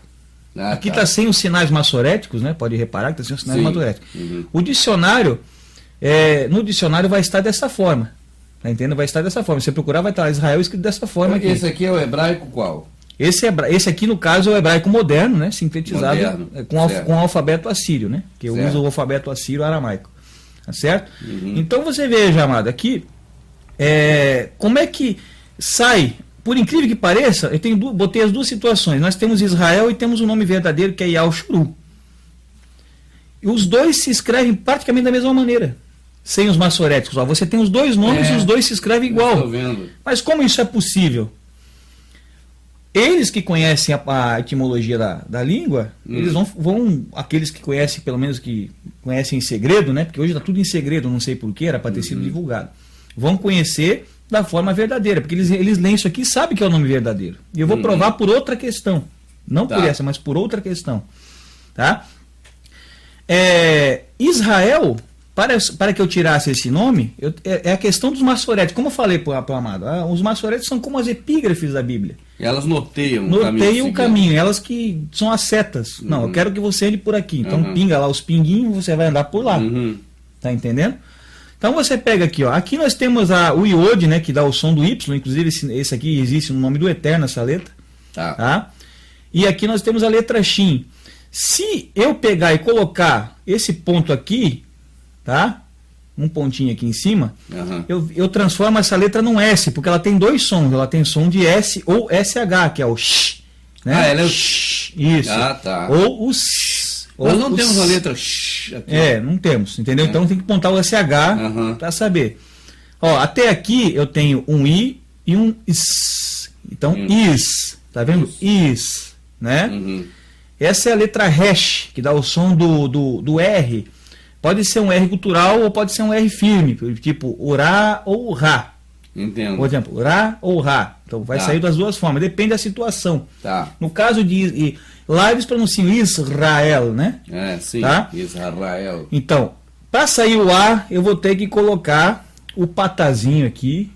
Speaker 1: Aqui está sem os sinais maçoréticos, né? Pode reparar que está sem os sinais maçoréticos. O dicionário, no dicionário vai estar dessa forma. Tá entendendo? Vai estar dessa forma. Se você procurar, vai estar Israel escrito dessa forma aqui.
Speaker 2: Esse aqui é o hebraico qual?
Speaker 1: Esse aqui, no caso, é o hebraico moderno, né? Sintetizado com o alfabeto assírio, né? Que usa o alfabeto assírio aramaico. Tá certo? Então você veja, amado, aqui como é que sai. Por incrível que pareça, botei as duas situações. Nós temos Israel e temos o nome verdadeiro, que é Yahushua. E os dois se escrevem praticamente da mesma maneira, sem os maçoréticos. Você tem os dois nomes e os dois se escrevem igual. Mas como isso é possível? Eles que conhecem a etimologia da língua, eles vão, aqueles que conhecem, pelo menos que conhecem em segredo, né? Porque hoje está tudo em segredo, não sei porquê, era para ter sido divulgado. Vão conhecer da forma verdadeira, porque eles leem isso aqui e sabem que é o nome verdadeiro. E eu vou provar por outra questão. Não por essa, mas por outra questão. Tá? Israel, para que eu tirasse esse nome, é a questão dos maçoretes. Como eu falei para o Amado, os maçoretes são como as epígrafes da Bíblia.
Speaker 2: Elas noteiam
Speaker 1: o caminho. Elas que são as setas. Não, eu quero que você ande por aqui. Então pinga lá os pinguinhos, você vai andar por lá. Tá entendendo? Então você pega aqui, ó. Aqui nós temos o iode, né, que dá o som do Y, inclusive esse aqui existe no nome do Eterno, essa letra. Tá? E aqui nós temos a letra Shin. Se eu pegar e colocar esse ponto aqui, tá? Um pontinho aqui em cima, eu transformo essa letra num S, porque ela tem 2 sons. Ela tem som de S ou SH, que é o sh. Né?
Speaker 2: Ela é o
Speaker 1: sh. Isso. Ou o s.
Speaker 2: Nós não temos a letra sh aqui.
Speaker 1: Não temos, entendeu? Então tem que apontar o SH para saber. Ó, até aqui eu tenho um I e um is. Então, is. Tá vendo? Is. Né? Essa é a letra hash, que dá o som do R. Pode ser um R gutural ou pode ser um R firme, tipo urá ou rá.
Speaker 2: Entendo.
Speaker 1: Por exemplo, Ra ou Ra. Então vai sair das duas formas, depende da situação.
Speaker 2: Tá.
Speaker 1: No caso de... Lá eles pronunciam Israel, né?
Speaker 2: Sim,
Speaker 1: tá?
Speaker 2: Israel.
Speaker 1: Então, para sair o A, eu vou ter que colocar o patazinho aqui,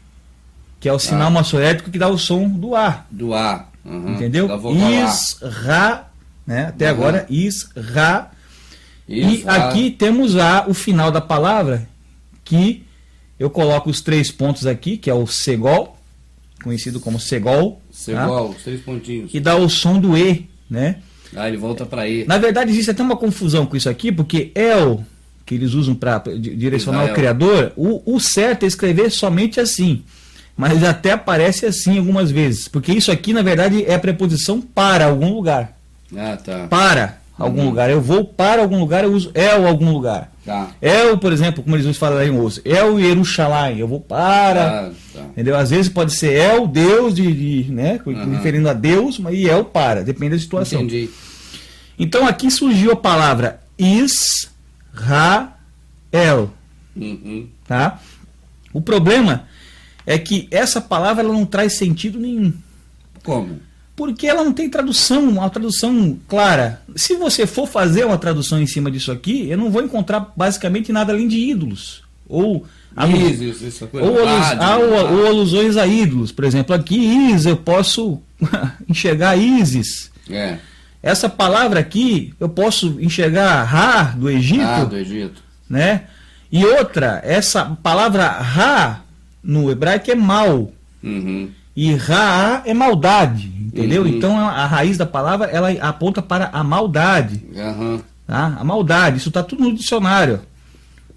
Speaker 1: que é o sinal maçorético que dá o som do A.
Speaker 2: Do A.
Speaker 1: Entendeu? Isra, né? Até agora, Isra. E aqui temos o final da palavra, que eu coloco os 3 pontos aqui, que é o Segol, conhecido como Segol.
Speaker 2: Segol, os 3 pontinhos.
Speaker 1: E dá o som do E, né?
Speaker 2: Ele volta para E.
Speaker 1: Na verdade, existe até uma confusão com isso aqui, porque El, que eles usam para direcionar o Criador, o certo é escrever somente assim. Mas até aparece assim algumas vezes. Porque isso aqui, na verdade, é a preposição para algum lugar.
Speaker 2: Tá.
Speaker 1: Para algum lugar. Eu vou para algum lugar, eu uso El algum lugar.
Speaker 2: Tá.
Speaker 1: El, por exemplo, como eles falam em osso. El Yerushalayim. Eu vou para. Entendeu? Às vezes pode ser El, Deus, né? Referindo a Deus, mas e El para. Depende da situação.
Speaker 2: Entendi.
Speaker 1: Então aqui surgiu a palavra Israel. Tá? O problema é que essa palavra ela não traz sentido nenhum.
Speaker 2: Como?
Speaker 1: Porque ela não tem tradução, uma tradução clara. Se você for fazer uma tradução em cima disso aqui, eu não vou encontrar basicamente nada além de ídolos. Ou alusões a ídolos. Por exemplo, aqui Is, eu posso enxergar Isis. Essa palavra aqui, eu posso enxergar Ra, do Egito.
Speaker 2: Do Egito.
Speaker 1: Né? E outra, essa palavra Ra, no hebraico é mal. E Ra é maldade, entendeu? Então a raiz da palavra ela aponta para a maldade. Tá? A maldade, isso está tudo no dicionário.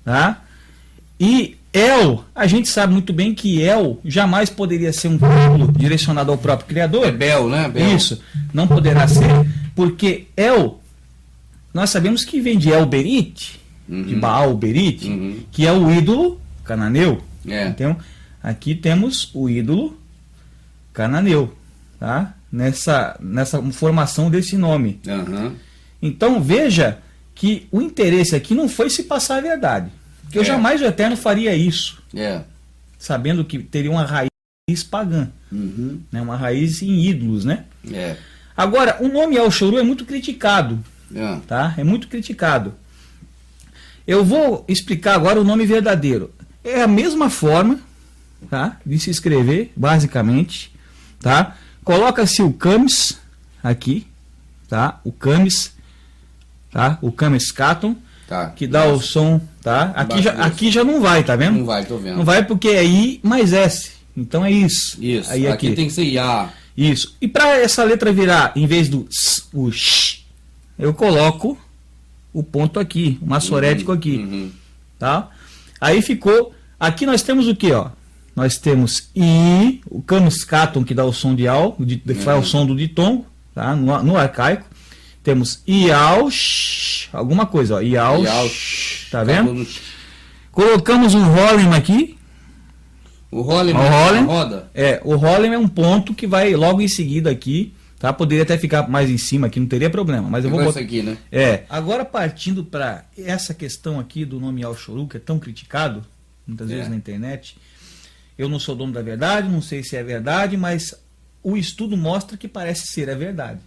Speaker 1: Tá? E El, a gente sabe muito bem que El jamais poderia ser um título direcionado ao próprio Criador.
Speaker 2: É Bel, né? Bel.
Speaker 1: Isso, não poderá ser, porque El, nós sabemos que vem de El Berit, de Baal Berit, que é o ídolo cananeu. Então, aqui temos o ídolo cananeu, tá? Nessa formação desse nome. Então veja que o interesse aqui não foi se passar a verdade, porque eu jamais o Eterno faria isso, sabendo que teria uma raiz pagã, né? Uma raiz em ídolos, né? Agora, o nome El-Shuru é muito criticado, tá? É muito criticado. Eu vou explicar agora o nome verdadeiro. É a mesma forma, tá? De se escrever, basicamente. Tá? Coloca-se o Camis aqui, tá? O Camis, tá? O Camis Caton, que dá o som, tá? Aqui já não vai, tá vendo?
Speaker 2: Não vai, tô vendo.
Speaker 1: Não vai porque é I mais S. Então é isso.
Speaker 2: Isso.
Speaker 1: Aí
Speaker 2: aqui tem que ser IA.
Speaker 1: Isso. E para essa letra virar, em vez do S, o Sh, eu coloco o ponto aqui, o maçorético aqui, tá? Aí ficou. Aqui nós temos o que, ó? Nós temos I, o Camis Caton, que dá o som de Al, faz o som do ditongo, tá? No arcaico. Temos Ial, alguma coisa, ó. Ial, tá vendo? Colocamos um Holem aqui.
Speaker 2: O Holem é uma roda?
Speaker 1: O Holem é um ponto que vai logo em seguida aqui, tá? Poderia até ficar mais em cima aqui, não teria problema. Mas eu vou botar
Speaker 2: aqui, né?
Speaker 1: Agora partindo para essa questão aqui do nome El-Shuru, que é tão criticado, muitas vezes na internet. Eu não sou dono da verdade, não sei se é verdade, mas o estudo mostra que parece ser a verdade.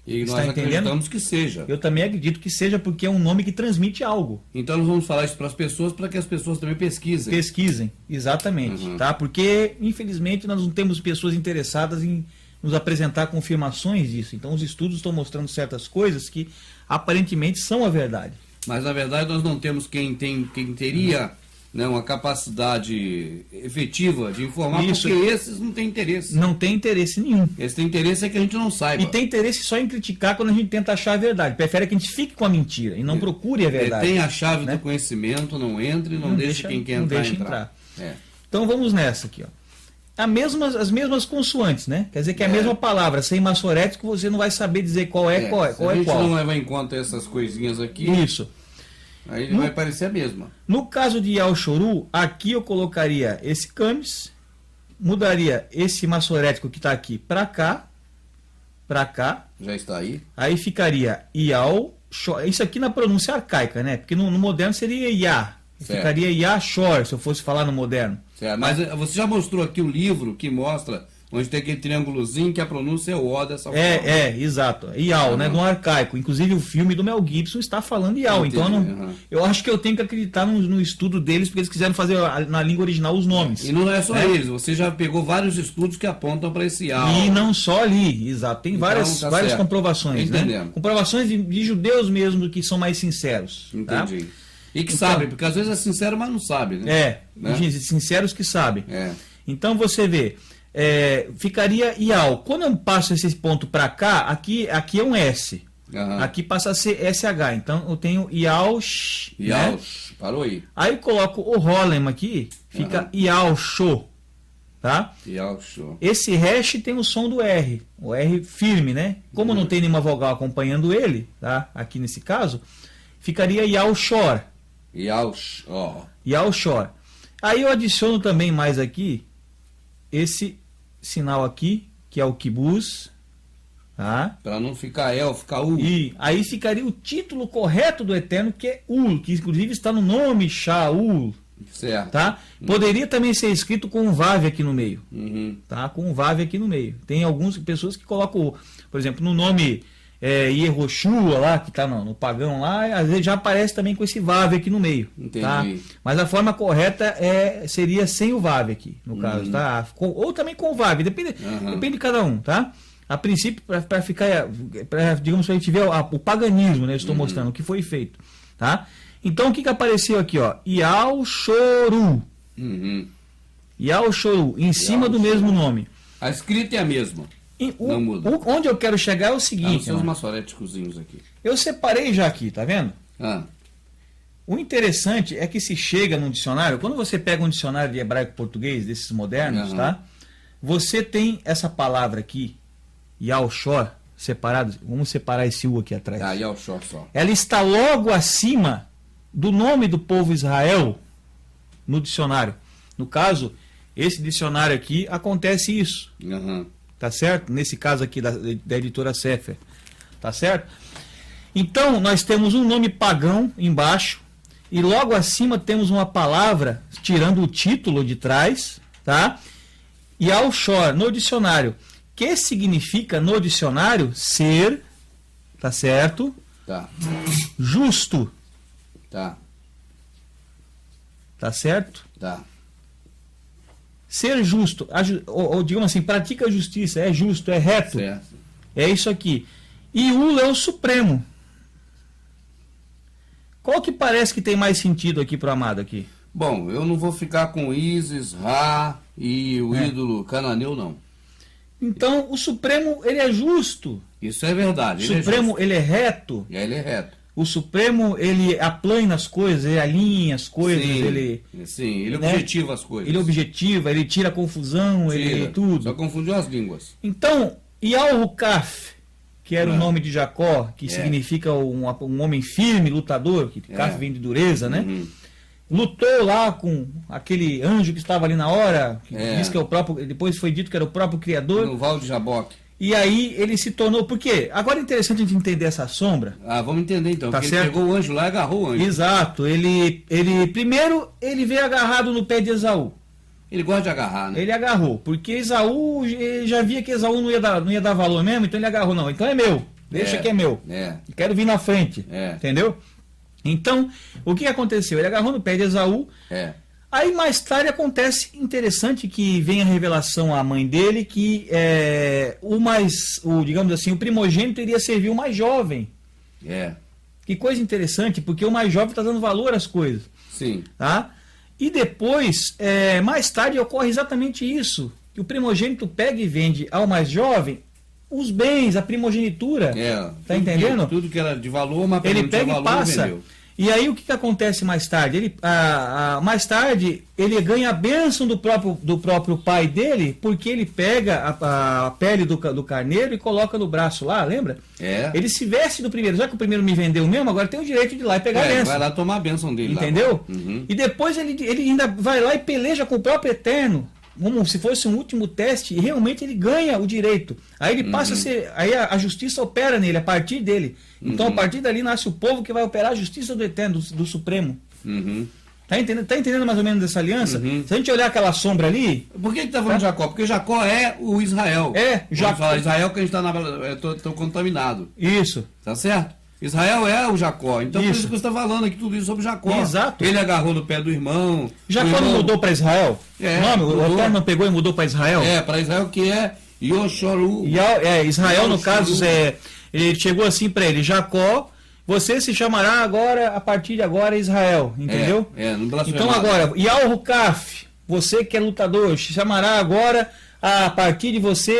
Speaker 2: E nós acreditamos que seja.
Speaker 1: Eu também acredito que seja, porque é um nome que transmite algo.
Speaker 2: Então nós vamos falar isso para as pessoas, para que as pessoas também pesquisem.
Speaker 1: Pesquisem, exatamente. Tá? Porque, infelizmente, nós não temos pessoas interessadas em nos apresentar confirmações disso. Então os estudos estão mostrando certas coisas que aparentemente são a verdade.
Speaker 2: Mas na verdade nós não temos quem teria... uma capacidade efetiva de informar, porque esses não têm interesse.
Speaker 1: Não tem interesse nenhum.
Speaker 2: Esse tem interesse é que a gente não saiba.
Speaker 1: E tem interesse só em criticar quando a gente tenta achar a verdade. Prefere que a gente fique com a mentira e não procure a verdade.
Speaker 2: Tem a chave do conhecimento, não entre, não deixe quem quer entrar.
Speaker 1: Então vamos nessa aqui, ó. As mesmas consoantes, né? Quer dizer que é a mesma palavra. Sem maçorético você não vai saber dizer qual é qual.
Speaker 2: Se a gente não levar em conta essas coisinhas aqui...
Speaker 1: Isso.
Speaker 2: Aí ele vai parecer a mesma.
Speaker 1: No caso de El-Shuru, aqui eu colocaria esse Camis, mudaria esse maçorético que está aqui para cá.
Speaker 2: Já está aí.
Speaker 1: Aí ficaria Ial, isso aqui na pronúncia arcaica, né? Porque no moderno seria Iá. Ficaria Iá Shor, se eu fosse falar no moderno.
Speaker 2: Certo, mas você já mostrou aqui o livro que mostra onde tem aquele triângulozinho que a pronúncia é O dessa forma.
Speaker 1: Exato. Ial, né? Do arcaico. Inclusive o filme do Mel Gibson está falando Ial. Então eu acho que eu tenho que acreditar no estudo deles, porque eles quiseram fazer na língua original os nomes.
Speaker 2: E não é só eles, você já pegou vários estudos que apontam para esse Ial.
Speaker 1: E não só ali, exato. Tem várias comprovações, né? Comprovações de judeus mesmo que são mais sinceros.
Speaker 2: Entendi.
Speaker 1: Tá?
Speaker 2: E que sabem, porque às vezes é sincero, mas não sabe, né?
Speaker 1: Sinceros que sabem. Então você vê. Ficaria Ial. Quando eu passo esse ponto para cá, aqui é um S. Aqui passa a ser SH. Então eu tenho Iaush.
Speaker 2: Iaush, né? Parou aí.
Speaker 1: Aí eu coloco o Holem aqui, fica Iaushô. Tá?
Speaker 2: Iaushô.
Speaker 1: Esse hash tem o som do R. O R firme, né? Como não tem nenhuma vogal acompanhando ele, tá? Aqui nesse caso, ficaria Iaushor. Iaushor. Aí eu adiciono também mais aqui esse sinal aqui, que é o kibuz, tá?
Speaker 2: Para não ficar ficar U.
Speaker 1: E aí ficaria o título correto do Eterno, que é Ul, que inclusive está no nome Shaul.
Speaker 2: Certo.
Speaker 1: Tá? Poderia também ser escrito com um Vav aqui no meio. Tá? Com um Vav aqui no meio. Tem algumas pessoas que colocam, por exemplo, no nome Yehoshua lá, que está no pagão lá, às vezes já aparece também com esse Vav aqui no meio.
Speaker 2: Entendi.
Speaker 1: Tá? Mas a forma correta seria sem o Vav aqui, no caso, tá? Ou também com o Vav, depende de cada um, tá? A princípio, para ficar, digamos, para a gente ver o paganismo, né? Eu estou mostrando o que foi feito, tá? Então o que apareceu aqui, ó? Iauchoru. Iauchoru, em cima do mesmo nome.
Speaker 2: A escrita é a mesma. Não muda.
Speaker 1: Onde eu quero chegar é o seguinte.
Speaker 2: São os maçoréticozinhos aqui.
Speaker 1: Eu separei já aqui, tá vendo? O interessante é que se chega num dicionário, quando você pega um dicionário de hebraico-português, desses modernos, tá? Você tem essa palavra aqui, Yaushor, separado. Vamos separar esse U aqui atrás.
Speaker 2: Yaushor só.
Speaker 1: Ela está logo acima do nome do povo Israel no dicionário. No caso, esse dicionário aqui, acontece isso. Tá certo? Nesse caso aqui da editora Sefer. Tá certo? Então, nós temos um nome pagão embaixo e logo acima temos uma palavra, tirando o título de trás, tá? E Yaushor, no dicionário. Que significa, no dicionário, ser, tá certo?
Speaker 2: Tá.
Speaker 1: Justo.
Speaker 2: Tá.
Speaker 1: Tá certo?
Speaker 2: Tá.
Speaker 1: Ser justo, ou digamos assim, pratica a justiça, é justo, é reto.
Speaker 2: Certo.
Speaker 1: É isso aqui. E Ul é o Supremo. Qual que parece que tem mais sentido aqui pro amado aqui?
Speaker 2: Bom, eu não vou ficar com Isis, Ra e o ídolo cananeu, não.
Speaker 1: Então, o Supremo, ele é justo.
Speaker 2: Isso é verdade.
Speaker 1: O Supremo, ele é reto.
Speaker 2: Ele é reto.
Speaker 1: O Supremo, ele aplana as coisas, ele alinha as coisas,
Speaker 2: sim,
Speaker 1: ele
Speaker 2: objetiva as coisas.
Speaker 1: Ele objetiva, ele tira a confusão, ele tudo.
Speaker 2: Só confundiu as línguas.
Speaker 1: Então, Yal-Hukaf, que era o nome de Jacó, que significa um homem firme, lutador, que Kaf vem de dureza, né? Lutou lá com aquele anjo que estava ali na hora, que diz que é o próprio, depois foi dito que era o próprio Criador.
Speaker 2: No Val de Jaboque.
Speaker 1: E aí ele se tornou, por quê? Agora é interessante a gente entender essa sombra.
Speaker 2: Vamos entender então,
Speaker 1: tá
Speaker 2: porque
Speaker 1: certo?
Speaker 2: Ele pegou o anjo lá e agarrou o anjo.
Speaker 1: Exato, primeiro ele veio agarrado no pé de Esaú.
Speaker 2: Ele gosta de agarrar, né?
Speaker 1: Ele agarrou, porque Esaú já via que Esaú não ia dar valor mesmo, então ele agarrou, não, então é meu, deixa que é meu, quero vir na frente, entendeu? Então, o que aconteceu? Ele agarrou no pé de Esaú. Aí mais tarde acontece interessante que vem a revelação à mãe dele que digamos assim, o primogênito iria servir o mais jovem. Que coisa interessante, porque o mais jovem está dando valor às coisas.
Speaker 2: Sim. Tá?
Speaker 1: E depois, mais tarde ocorre exatamente isso, que o primogênito pega e vende ao mais jovem os bens, a primogenitura. Tá entendendo?
Speaker 2: Tudo que era de valor, mas
Speaker 1: ele pega
Speaker 2: valor,
Speaker 1: e passa.
Speaker 2: vendeu.
Speaker 1: E aí o que acontece mais tarde? Mais tarde ele ganha a bênção do próprio pai dele, porque ele pega a pele do carneiro e coloca no braço lá, lembra? Ele se veste do primeiro, já que o primeiro me vendeu mesmo, agora tem o direito de ir lá e pegar a bênção.
Speaker 2: Vai lá tomar a bênção dele.
Speaker 1: Entendeu? E depois ele ainda vai lá e peleja com o próprio Eterno, como se fosse um último teste, e realmente ele ganha o direito. Aí ele passa a ser. Aí a justiça opera nele, a partir dele. Então a partir dali nasce o povo que vai operar a justiça do Eterno, do Supremo. Tá entendendo mais ou menos dessa aliança? Se a gente olhar aquela sombra ali...
Speaker 2: Por que está falando de Jacó? Porque Jacó é o Israel. Israel que a gente está contaminado.
Speaker 1: Isso.
Speaker 2: Tá certo? Israel é o Jacó. Então por isso que você está falando aqui tudo isso sobre Jacó.
Speaker 1: Exato.
Speaker 2: Ele agarrou no pé do irmão.
Speaker 1: Jacó não mudou para Israel? O Eterno não pegou e mudou para Israel?
Speaker 2: Para Israel que é Yoshoru.
Speaker 1: Israel, no caso, ele chegou assim para ele, Jacó... Você se chamará agora, a partir de agora, Israel, entendeu? Então agora, Yal-Hukaf, você que é lutador, se chamará agora, a partir de você,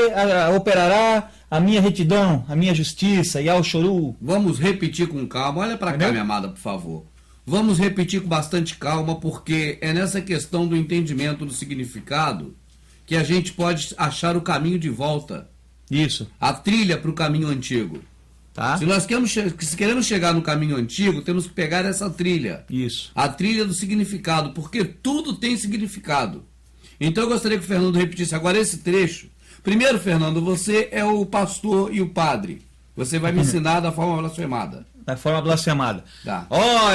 Speaker 1: operará a minha retidão, a minha justiça, Yal-Shoru.
Speaker 2: Vamos repetir com calma, olha para cá, minha amada, por favor. Vamos repetir com bastante calma, porque é nessa questão do entendimento do significado que a gente pode achar o caminho de volta.
Speaker 1: Isso.
Speaker 2: A trilha para o caminho antigo.
Speaker 1: Tá.
Speaker 2: Se queremos chegar no caminho antigo, temos que pegar essa trilha.
Speaker 1: Isso.
Speaker 2: A trilha do significado, porque tudo tem significado. Então eu gostaria que o Fernando repetisse agora esse trecho. Primeiro, Fernando, você é o pastor e o padre. Você vai me ensinar da forma blasfemada.
Speaker 1: Da forma blasfemada.
Speaker 2: Tá.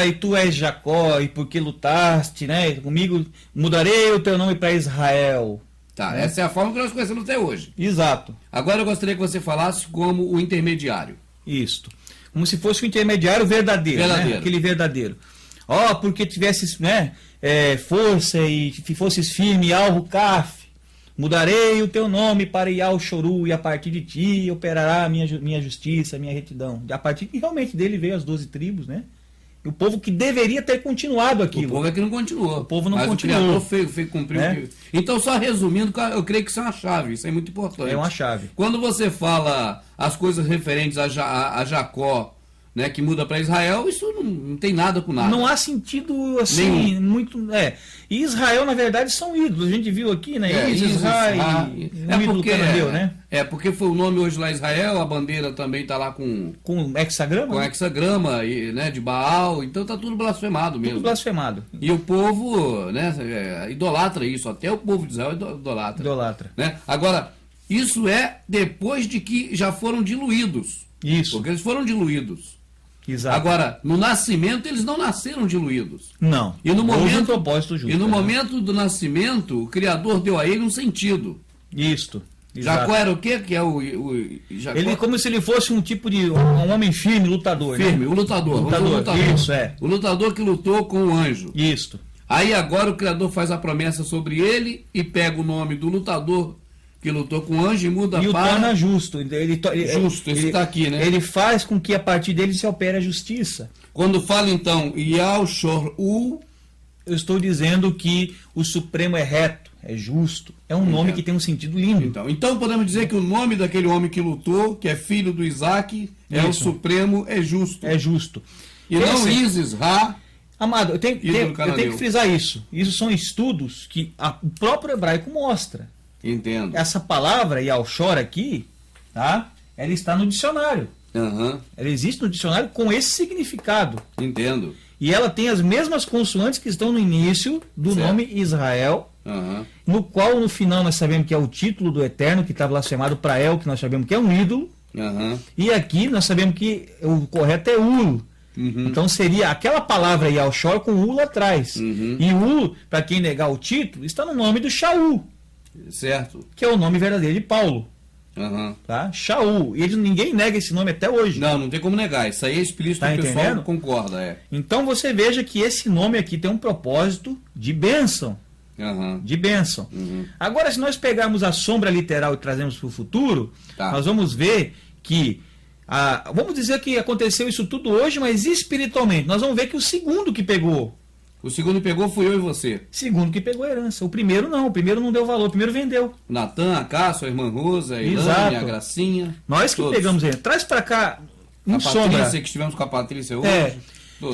Speaker 1: E tu és Jacó, e porque lutaste, né? Comigo, mudarei o teu nome para Israel.
Speaker 2: Tá, essa é a forma que nós conhecemos até hoje.
Speaker 1: Exato.
Speaker 2: Agora eu gostaria que você falasse como o intermediário.
Speaker 1: Isto. Como se fosse o intermediário verdadeiro. Né? Aquele verdadeiro. Porque tivesses, né, força e fosses firme, Yal-Hukaf, mudarei o teu nome para Yal-Shoru, e a partir de ti operará a minha justiça, a minha retidão. A partir que realmente dele veio as 12 tribos, né? E o povo que deveria ter continuado aquilo.
Speaker 2: O povo é que não continuou.
Speaker 1: O povo não continuou.
Speaker 2: O Criador cumpriu. Então, só resumindo, eu creio que isso é uma chave, isso é muito importante.
Speaker 1: É uma chave.
Speaker 2: Quando você fala as coisas referentes a Jacó, né, que muda para Israel, isso não tem nada com nada.
Speaker 1: Não há sentido assim, muito. E Israel, na verdade, são ídolos. A gente viu aqui, né? Israel, ídolo cananeu, né?
Speaker 2: Porque foi o nome hoje lá Israel, a bandeira também está lá com
Speaker 1: hexagrama?
Speaker 2: Com hexagrama, né, de Baal, então tá tudo blasfemado mesmo.
Speaker 1: Tudo blasfemado.
Speaker 2: E o povo, né, idolatra isso, até o povo de Israel idolatra. Né? Agora, isso é depois de que já foram diluídos.
Speaker 1: Isso.
Speaker 2: Porque eles foram diluídos.
Speaker 1: Exato.
Speaker 2: Agora, no nascimento, eles não nasceram diluídos.
Speaker 1: Não.
Speaker 2: E no momento,
Speaker 1: propósito justo,
Speaker 2: momento do nascimento, o Criador deu a ele um sentido.
Speaker 1: Isto.
Speaker 2: Jacó era o quê? Que é Jacó?
Speaker 1: Ele como se ele fosse um tipo de um homem firme, lutador.
Speaker 2: Firme,
Speaker 1: né?
Speaker 2: o lutador.
Speaker 1: Isso, é.
Speaker 2: O lutador que lutou com o anjo.
Speaker 1: Isto.
Speaker 2: Aí agora o Criador faz a promessa sobre ele e pega o nome do lutador que lutou com o anjo e muda
Speaker 1: para... E o
Speaker 2: para...
Speaker 1: torna justo.
Speaker 2: Justo, esse está aqui, né?
Speaker 1: Ele faz com que a partir dele se opere a justiça.
Speaker 2: Quando fala então, Yal-Shoru...
Speaker 1: Eu estou dizendo que o Supremo é reto, é justo. É um nome que tem um sentido lindo.
Speaker 2: Então podemos dizer que o nome daquele homem que lutou, que é filho do Isaac, é o Supremo, é justo.
Speaker 1: É justo.
Speaker 2: E não Isis-Ra...
Speaker 1: Amado, eu tenho que frisar isso. Isso são estudos que o próprio hebraico mostra.
Speaker 2: Entendo.
Speaker 1: Essa palavra, Yal-Shor aqui, tá? Ela está no dicionário.
Speaker 2: Ela
Speaker 1: existe no dicionário com esse significado.
Speaker 2: Entendo.
Speaker 1: E ela tem as mesmas consoantes que estão no início do nome Israel, no qual no final nós sabemos que é o título do Eterno, que está blasfemado para El, que nós sabemos que é um ídolo. E aqui nós sabemos que o correto é Ul. Então seria aquela palavra Yal-Shor com Ul atrás. E Ul, para quem negar o título, está no nome do Shaul.
Speaker 2: Certo.
Speaker 1: Que é o nome verdadeiro de Paulo. Tá? Shaul. E ninguém nega esse nome até hoje.
Speaker 2: Não tem como negar. Isso aí é explícito, o pessoal concorda.
Speaker 1: Então você veja que esse nome aqui tem um propósito de bênção. De bênção. Agora, se nós pegarmos a sombra literal e trazemos para o futuro, nós vamos ver que vamos dizer que aconteceu isso tudo hoje, mas espiritualmente, nós vamos ver que o segundo que pegou.
Speaker 2: O segundo que pegou foi eu e você.
Speaker 1: Segundo que pegou a herança. O primeiro não deu valor, o primeiro vendeu.
Speaker 2: Natan, a Cássio, a irmã Rosa, a Ilane, a Gracinha.
Speaker 1: Nós que pegamos ele. Traz para cá
Speaker 2: a Patrícia, que estivemos com a Patrícia hoje.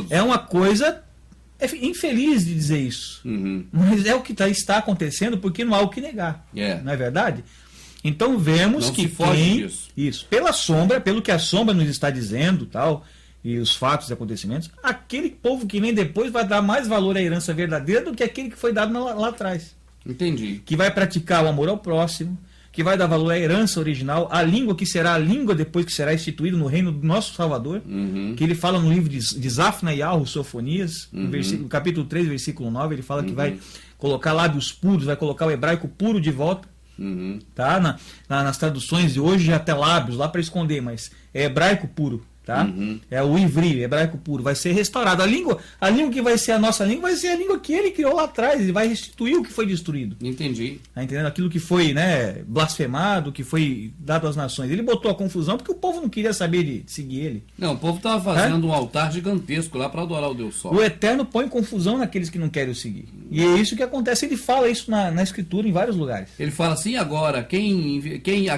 Speaker 1: É uma coisa infeliz de dizer isso. Mas é o que está acontecendo porque não há o que negar. Não é verdade? Então vemos
Speaker 2: não
Speaker 1: que
Speaker 2: se foge disso.
Speaker 1: Isso, pela sombra, pelo que a sombra nos está dizendo, tal, e os fatos e acontecimentos, aquele povo que vem depois vai dar mais valor à herança verdadeira do que aquele que foi dado lá atrás.
Speaker 2: Entendi.
Speaker 1: Que vai praticar o amor ao próximo, que vai dar valor à herança original, a língua que será a língua depois que será instituído no reino do nosso Salvador, que ele fala no livro de Zafna e Alro, Sofonias, no capítulo 3, versículo 9, ele fala que vai colocar lábios puros, vai colocar o hebraico puro de volta, tá? Nas traduções de hoje até lábios, lá para esconder, mas é hebraico puro. Tá? É o ivri, hebraico puro, vai ser restaurado. A língua que vai ser a nossa língua vai ser a língua que ele criou lá atrás, ele vai restituir o que foi destruído.
Speaker 2: Entendi.
Speaker 1: Tá entendendo? Aquilo que foi, né, blasfemado, que foi dado às nações. Ele botou a confusão porque o povo não queria saber de seguir ele.
Speaker 2: Não, o povo estava fazendo um altar gigantesco lá para adorar o Deus Sol.
Speaker 1: O Eterno põe confusão naqueles que não querem o seguir. E é isso que acontece. Ele fala isso na Escritura em vários lugares.
Speaker 2: Ele fala assim: agora, a quem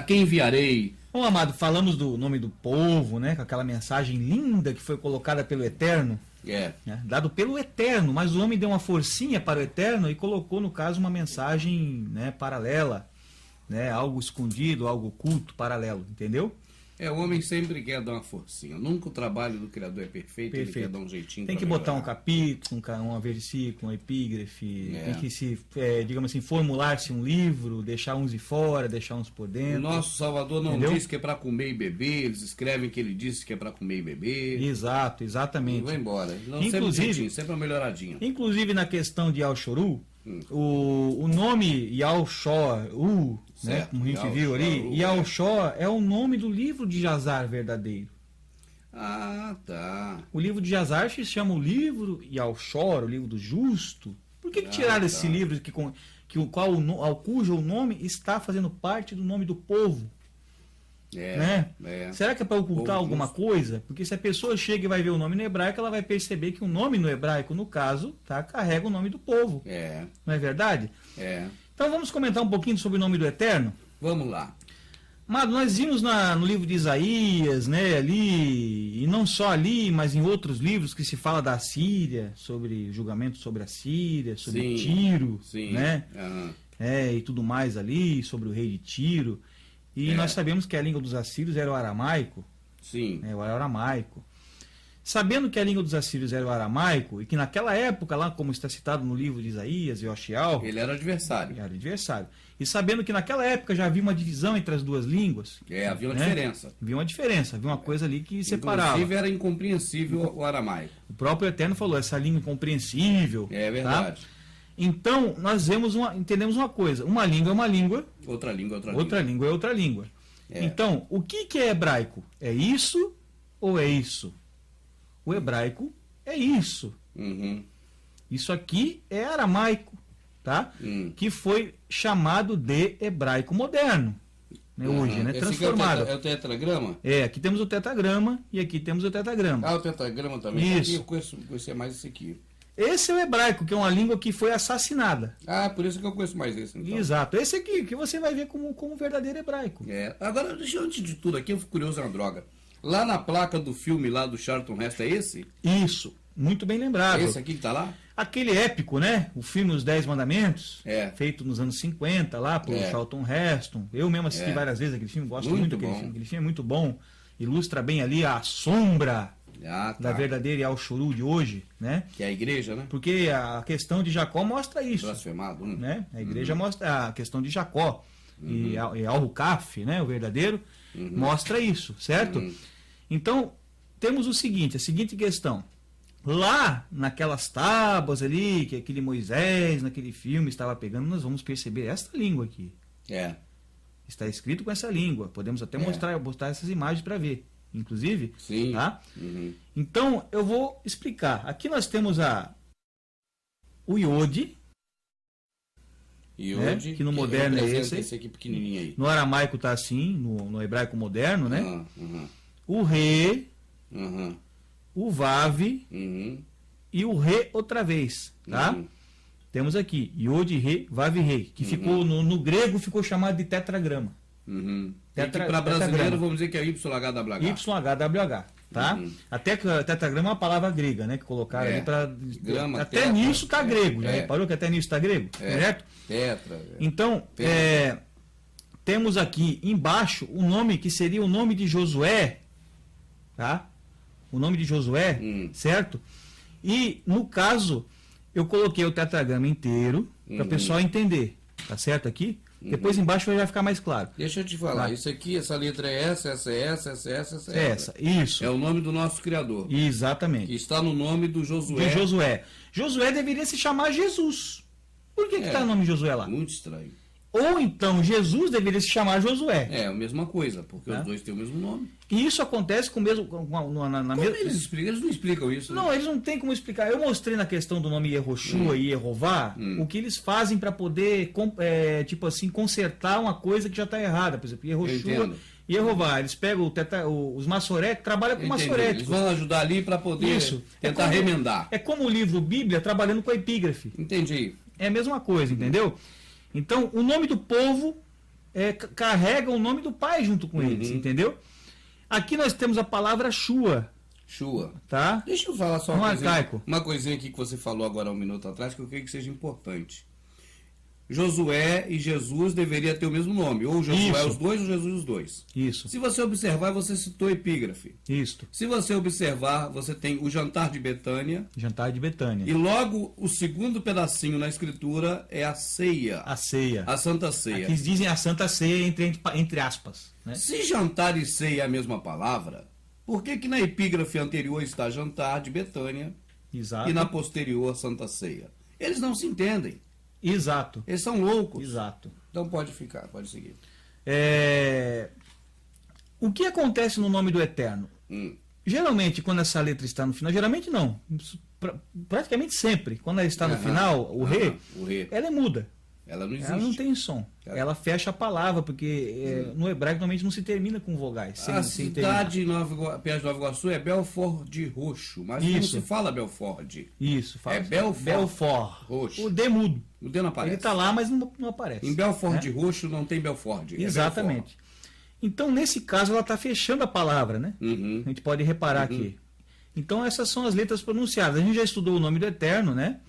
Speaker 2: enviarei?
Speaker 1: Bom, amado, falamos do nome do povo, né? Com aquela mensagem linda que foi colocada pelo Eterno. Né, dado pelo Eterno, mas o homem deu uma forcinha para o Eterno e colocou, no caso, uma mensagem, né, paralela, né? Algo escondido, algo oculto, paralelo, entendeu?
Speaker 2: O homem sempre quer dar uma forcinha. Nunca o trabalho do Criador é perfeito. Ele quer dar um jeitinho.
Speaker 1: Tem que botar um capítulo, um versículo, um epígrafe, tem que se, digamos assim, formular-se um livro, deixar uns de fora, deixar uns por dentro.
Speaker 2: O nosso Salvador não diz que é para comer e beber, eles escrevem que ele disse que é para comer e beber.
Speaker 1: Exato, exatamente.
Speaker 2: E vai embora. Não,
Speaker 1: inclusive,
Speaker 2: sempre uma melhoradinha.
Speaker 1: Inclusive na questão de Yahshua, o nome Yahshua, né, como a gente viu ali, Yahshua é o nome do livro de Jazar verdadeiro.
Speaker 2: Ah, tá.
Speaker 1: O livro de Jazar se chama o livro Yahshua, o livro do justo. Por que tiraram esse livro cujo nome está fazendo parte do nome do povo? Será que é para ocultar alguma coisa? Porque se a pessoa chega e vai ver o nome no hebraico, ela vai perceber que o nome no hebraico, no caso, carrega o nome do povo. Não é verdade? Então vamos comentar um pouquinho sobre o nome do Eterno?
Speaker 2: Vamos lá.
Speaker 1: Mas nós vimos no livro de Isaías, né, ali, e não só ali, mas em outros livros que se fala da Síria, sobre julgamento sobre a Síria, sobre Tiro, né? E tudo mais ali, sobre o rei de Tiro. E nós sabemos que a língua dos assírios era o aramaico. O aramaico. Sabendo que a língua dos assírios era o aramaico, e que naquela época, lá como está citado no livro de Isaías e Yoshial,
Speaker 2: ele era adversário.
Speaker 1: E sabendo que naquela época já havia uma divisão entre as duas línguas.
Speaker 2: Havia uma diferença.
Speaker 1: Havia uma coisa ali que separava.
Speaker 2: Inclusive era incompreensível o aramaico.
Speaker 1: O próprio Eterno falou, essa língua incompreensível.
Speaker 2: É verdade.
Speaker 1: Tá? Então, nós entendemos uma coisa. Uma língua é uma língua.
Speaker 2: Outra língua é outra língua.
Speaker 1: Outra língua é outra língua. Então, o que é hebraico? É isso ou é isso? O hebraico é isso. Isso aqui é aramaico, tá? Que foi chamado de hebraico moderno. Né, hoje, né? Transformado.
Speaker 2: É o tetragrama?
Speaker 1: Aqui temos o tetragrama e aqui temos o tetragrama.
Speaker 2: O tetragrama também.
Speaker 1: Isso.
Speaker 2: Aqui eu conhecia mais esse aqui.
Speaker 1: Esse é o hebraico, que é uma língua que foi assassinada.
Speaker 2: Por isso que eu conheço mais esse. Então.
Speaker 1: Exato. Esse aqui, que você vai ver como verdadeiro hebraico.
Speaker 2: Agora, antes de tudo aqui, eu fico curioso, é uma droga. Lá na placa do filme lá do Charlton Heston, é esse?
Speaker 1: Isso. Muito bem lembrado.
Speaker 2: É esse aqui que tá lá?
Speaker 1: Aquele épico, né? O filme Os 10 Mandamentos, feito nos anos 50, lá por Charlton Heston. Eu mesmo assisti várias vezes aquele filme, gosto muito daquele filme. Aquele filme é muito bom. Ilustra bem ali a sombra da verdadeira Yahshua de hoje, né?
Speaker 2: Que é a igreja, né?
Speaker 1: Porque a questão de Jacó mostra isso.
Speaker 2: Blasfemado,
Speaker 1: né? A igreja mostra a questão de Jacó. E Al-Rukaf, né? O verdadeiro, mostra isso, certo? Então, temos a seguinte questão. Lá, naquelas tábuas ali, que aquele Moisés, naquele filme, estava pegando, nós vamos perceber esta língua aqui. Está escrito com essa língua. Podemos até mostrar essas imagens para ver. Inclusive. Tá? Então, eu vou explicar. Aqui nós temos o Iode. Né? Que no moderno é esse
Speaker 2: aqui pequenininho aí.
Speaker 1: No aramaico está assim, no hebraico moderno, né? O Re, o Vav e o Re outra vez, tá? Temos aqui Yod, Re, Vav, Re, que ficou no grego ficou chamado de tetragrama.
Speaker 2: Para brasileiro vamos dizer que é YHWH.
Speaker 1: YHWH, tá? Até que tetragrama é uma palavra grega, né? Que colocaram ali para até tetra, nisso tá grego, já reparou que até nisso tá grego, correto?
Speaker 2: Tetra.
Speaker 1: Então, temos aqui embaixo o nome que seria o nome de Josué, tá? O nome de Josué, certo? E no caso eu coloquei o tetragrama inteiro para o pessoal entender, tá certo aqui? Depois embaixo vai ficar mais claro.
Speaker 2: Deixa eu te falar,
Speaker 1: Tá.
Speaker 2: isso aqui, essa letra é essa é essa.
Speaker 1: Essa, isso.
Speaker 2: É o nome do nosso Criador.
Speaker 1: Exatamente.
Speaker 2: Que está no nome do Josué.
Speaker 1: De Josué. Josué deveria se chamar Jesus. Por que está o nome de Josué lá?
Speaker 2: Muito estranho.
Speaker 1: Ou então Jesus deveria se chamar Josué.
Speaker 2: É a mesma coisa, porque os dois têm o mesmo nome.
Speaker 1: E isso acontece com o mesmo.
Speaker 2: Eles explicam? Eles não explicam isso.
Speaker 1: Não,
Speaker 2: né?
Speaker 1: eles não têm como explicar. Eu mostrei na questão do nome Yehoshua e Yehová o que eles fazem para poder, tipo assim, consertar uma coisa que já está errada. Por exemplo, Yehoshua e Yehová. Eles pegam os maçoretes, trabalham com maçoréticos.
Speaker 2: Eles vão ajudar ali para poder tentar remendar.
Speaker 1: É como o livro Bíblia trabalhando com a epígrafe.
Speaker 2: Entendi.
Speaker 1: É a mesma coisa, entendeu? Então, o nome do povo carrega o nome do pai junto com eles, entendeu? Aqui nós temos a palavra Shua.
Speaker 2: Shua.
Speaker 1: Tá?
Speaker 2: Deixa eu falar só
Speaker 1: arcaico.
Speaker 2: Uma coisinha aqui que você falou agora há um minuto atrás, que eu creio que seja importante. Josué e Jesus deveria ter o mesmo nome. Ou Josué os dois, ou Jesus os dois.
Speaker 1: Isso.
Speaker 2: Se você observar, você citou epígrafe.
Speaker 1: Isso.
Speaker 2: Se você observar, você tem o jantar de Betânia.
Speaker 1: Jantar de Betânia.
Speaker 2: E logo o segundo pedacinho na escritura é a ceia.
Speaker 1: A ceia.
Speaker 2: A Santa Ceia.
Speaker 1: Aqui dizem a Santa Ceia entre aspas. Né?
Speaker 2: Se jantar e ceia é a mesma palavra, por que na epígrafe anterior está jantar de Betânia
Speaker 1: Exato.
Speaker 2: e na posterior Santa Ceia? Eles não se entendem.
Speaker 1: Exato.
Speaker 2: Eles são loucos.
Speaker 1: Exato.
Speaker 2: Então pode ficar, pode seguir.
Speaker 1: O que acontece no nome do Eterno? Geralmente, quando essa letra está no final, geralmente não, praticamente sempre, quando ela está no final, o Rê, ela é muda.
Speaker 2: Ela não existe.
Speaker 1: Ela não tem som. Ela fecha a palavra, porque no hebraico normalmente não se termina com vogais.
Speaker 2: A cidade perto de Nova Iguaçu é Belford de Roxo, mas não se fala Belford.
Speaker 1: Isso, fala.
Speaker 2: É Belford
Speaker 1: Roxo. O D mudo.
Speaker 2: O D não aparece.
Speaker 1: Ele está lá, mas não aparece.
Speaker 2: Em Belford Roxo não tem Belford.
Speaker 1: Exatamente.
Speaker 2: Belford.
Speaker 1: Então, nesse caso, ela está fechando a palavra, né? A gente pode reparar aqui. Então, essas são as letras pronunciadas. A gente já estudou o nome do Eterno, né?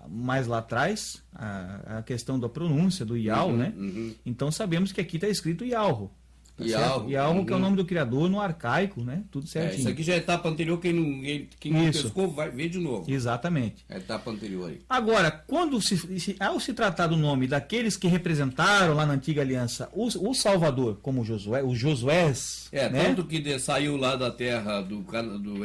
Speaker 1: Mais lá atrás, a questão da pronúncia, do Yahweh, né? Então, sabemos que aqui está escrito Yahweh. Tá Yahweh, que é o nome do Criador no arcaico, né? Tudo certinho.
Speaker 2: Isso aqui já é a etapa anterior, quem não pescou vai ver de novo.
Speaker 1: Exatamente.
Speaker 2: É a etapa anterior aí.
Speaker 1: Agora, quando ao se tratar do nome daqueles que representaram lá na antiga aliança o Salvador, como Josué, os Josués, né?
Speaker 2: Tanto que saiu lá da terra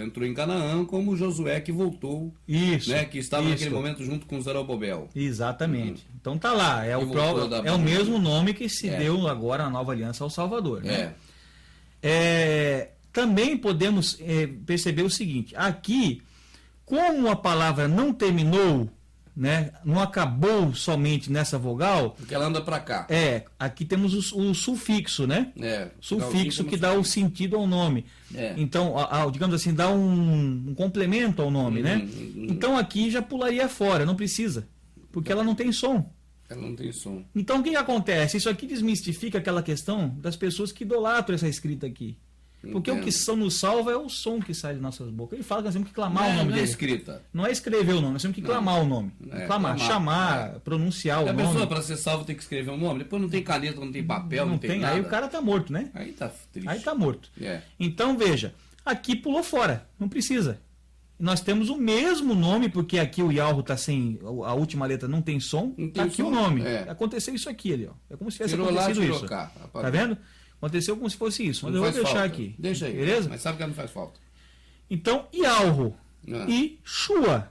Speaker 2: entrou em Canaã, como Josué que voltou.
Speaker 1: Isso.
Speaker 2: Né? Que estava naquele momento junto com Zorobabel.
Speaker 1: Exatamente. Então tá lá, é o mesmo nome que se deu agora na nova aliança ao Salvador. Né? Também podemos perceber o seguinte: aqui, como a palavra não terminou, né, não acabou somente nessa vogal,
Speaker 2: porque ela anda para cá.
Speaker 1: Aqui temos o sufixo, né? Sufixo que dá o sentido ao nome. Então, digamos assim, dá um complemento ao nome, né? Então aqui já pularia fora, não precisa, porque ela não tem som.
Speaker 2: Ela não tem som.
Speaker 1: Então o que acontece? Isso aqui desmistifica aquela questão das pessoas que idolatram essa escrita aqui. Porque o que nos salva é o som que sai de nossas bocas. Ele fala que nós temos que clamar o nome dele.
Speaker 2: Não é escrita.
Speaker 1: Não é escrever o nome, nós temos que clamar o nome. Clamar, chamar, pronunciar o nome.
Speaker 2: A pessoa, para ser salvo, tem que escrever o nome. Depois não tem caneta, não tem papel, não tem nada.
Speaker 1: Aí o cara tá morto, né?
Speaker 2: Aí tá triste.
Speaker 1: Aí tá morto. Então veja, aqui pulou fora, não precisa. Nós temos o mesmo nome, porque aqui o Yahweh está sem. A última letra não tem som. Está aqui o nome. Aconteceu isso aqui, ali, ó. É como se tivesse acontecido isso. Cá, tá vendo? Aconteceu como se fosse isso. Mas eu vou deixar aqui.
Speaker 2: Deixa aí.
Speaker 1: Beleza?
Speaker 2: Mas sabe que não faz falta.
Speaker 1: Então, Yahweh e Shua.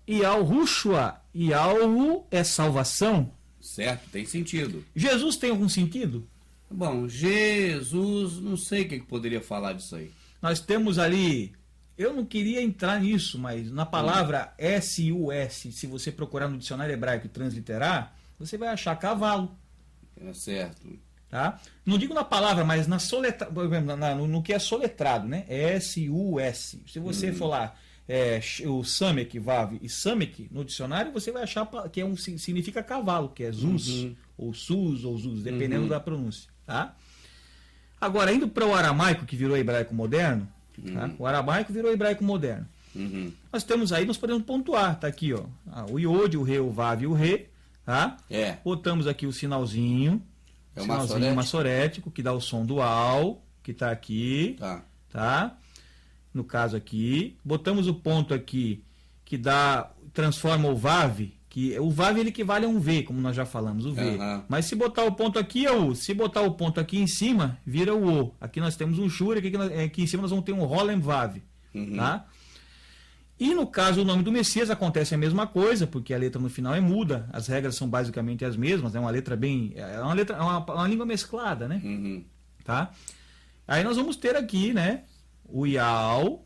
Speaker 1: Yahushua. Yahweh é salvação.
Speaker 2: Certo, tem sentido.
Speaker 1: Jesus tem algum sentido?
Speaker 2: Bom, Jesus, não sei o que poderia falar disso aí.
Speaker 1: Nós temos ali. Eu não queria entrar nisso, mas na palavra S-U-S, se você procurar no dicionário hebraico e transliterar, você vai achar cavalo.
Speaker 2: Certo.
Speaker 1: Tá? Não digo na palavra, mas na no que é soletrado, né? S-U-S. Se você for lá, o Samek, Vav e Samek, no dicionário, você vai achar que significa cavalo, que é Zuz, ou Sus, ou Zuz, dependendo da pronúncia. Tá? Agora, indo para o aramaico, que virou hebraico moderno, tá? O aramaico virou hebraico moderno. Nós temos aí, nós podemos pontuar, tá aqui, ó, o Iod, o Re, o Vav e o Re, tá? Botamos aqui o sinalzinho, sinalzinho massorético, que dá o som dual, que está aqui, tá? No caso aqui, botamos o ponto aqui, que transforma o Vav, Que o Vav ele equivale a um V, como nós já falamos, o V. Mas se botar o ponto aqui é o U. Se botar o ponto aqui em cima, vira o O. Aqui nós temos um Shur, aqui em cima nós vamos ter um Rolem Vav. Tá? E no caso do nome do Messias acontece a mesma coisa, porque a letra no final é muda, as regras são basicamente as mesmas, é uma letra bem. É uma língua mesclada, né? Tá? Aí nós vamos ter aqui, né? O Yal.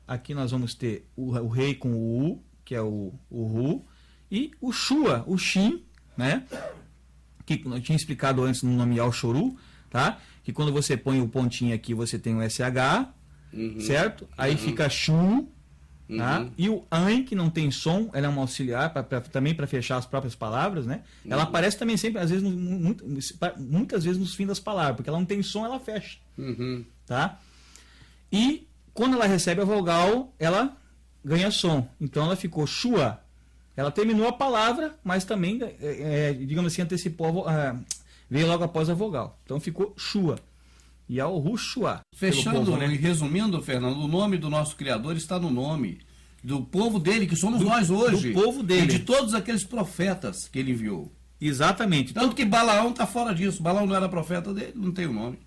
Speaker 1: Aqui nós vamos ter o rei com o U, que é o Ru, e o Shua, o Shin, né? Que eu tinha explicado antes no nome Yal Shoru, tá? Que quando você põe o pontinho aqui, você tem o SH, certo? Aí fica Shu, tá? E o An, que não tem som, ela é uma auxiliar também para fechar as próprias palavras, né? Ela aparece também sempre, às vezes, muitas vezes nos fins das palavras, porque ela não tem som, ela fecha, tá? E quando ela recebe a vogal, ela ganha som. Então ela ficou Shua. Ela terminou a palavra, mas também, digamos assim, antecipou, veio logo após a vogal. Então ficou Shua. E ao Ru Shua.
Speaker 2: Fechando
Speaker 1: povo, né?
Speaker 2: e resumindo, Fernando, o nome do nosso Criador está no nome do povo dele, que somos nós hoje.
Speaker 1: Do povo dele.
Speaker 2: E de todos aqueles profetas que ele enviou.
Speaker 1: Exatamente.
Speaker 2: Tanto que Balaão está fora disso. Balaão não era profeta dele, não tem o nome.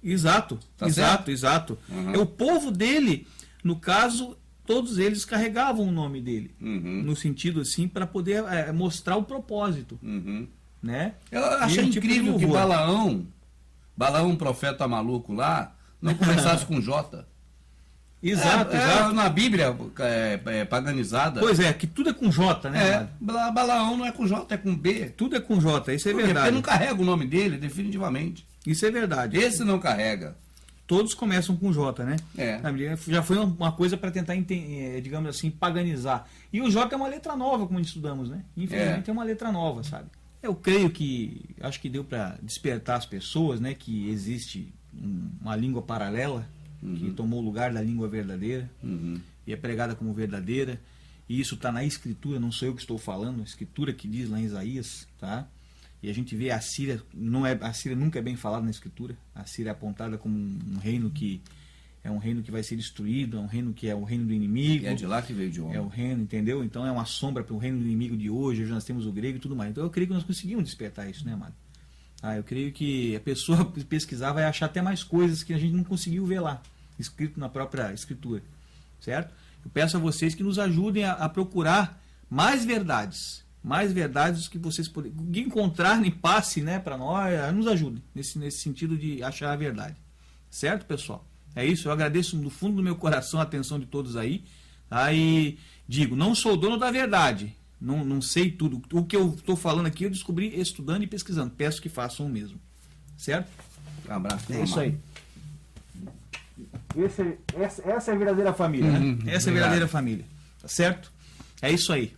Speaker 1: Exato. É o povo dele, no caso, todos eles carregavam o nome dele, no sentido assim, para poder mostrar o propósito, né?
Speaker 2: Eu achei incrível que Balaão, profeta maluco lá, não começasse com J.
Speaker 1: Exato.
Speaker 2: Na Bíblia paganizada.
Speaker 1: Pois é, que tudo é com J, né?
Speaker 2: Balaão não é com J, é com B.
Speaker 1: Tudo é com J, isso é verdade.
Speaker 2: Porque não carrega o nome dele, definitivamente.
Speaker 1: Isso é verdade.
Speaker 2: Esse não carrega.
Speaker 1: Todos começam com J, né? Já foi uma coisa para tentar, digamos assim, paganizar. E o J é uma letra nova, como estudamos, né? Infelizmente é uma letra nova, sabe? Eu creio que, acho que deu para despertar as pessoas, né? Que existe uma língua paralela que tomou o lugar da língua verdadeira e é pregada como verdadeira. E isso está na Escritura, não sou eu que estou falando, a Escritura que diz lá em Isaías, tá? E a gente vê a Síria, a Síria nunca é bem falada na Escritura. A Síria é apontada como um reino que é um reino que vai ser destruído, é um reino que é o reino do inimigo.
Speaker 2: É de lá que veio de homem.
Speaker 1: É o reino, entendeu? Então é uma sombra para o reino do inimigo de hoje. Hoje nós temos o grego e tudo mais. Então eu creio que nós conseguimos despertar isso, né, amado? Eu creio que a pessoa pesquisar vai achar até mais coisas que a gente não conseguiu ver lá, escrito na própria Escritura, certo? Eu peço a vocês que nos ajudem a procurar mais verdades que vocês encontrarem, passe, né, para nós, nos ajudem nesse sentido de achar a verdade, certo, pessoal? É isso, eu agradeço do fundo do meu coração a atenção de todos aí, e digo, não sou dono da verdade, não sei tudo, o que eu estou falando aqui eu descobri estudando e pesquisando, peço que façam o mesmo, certo?
Speaker 2: Um abraço.
Speaker 1: É isso aí. Essa é a verdadeira família, né? Essa é a verdadeira família, tá certo? É isso aí.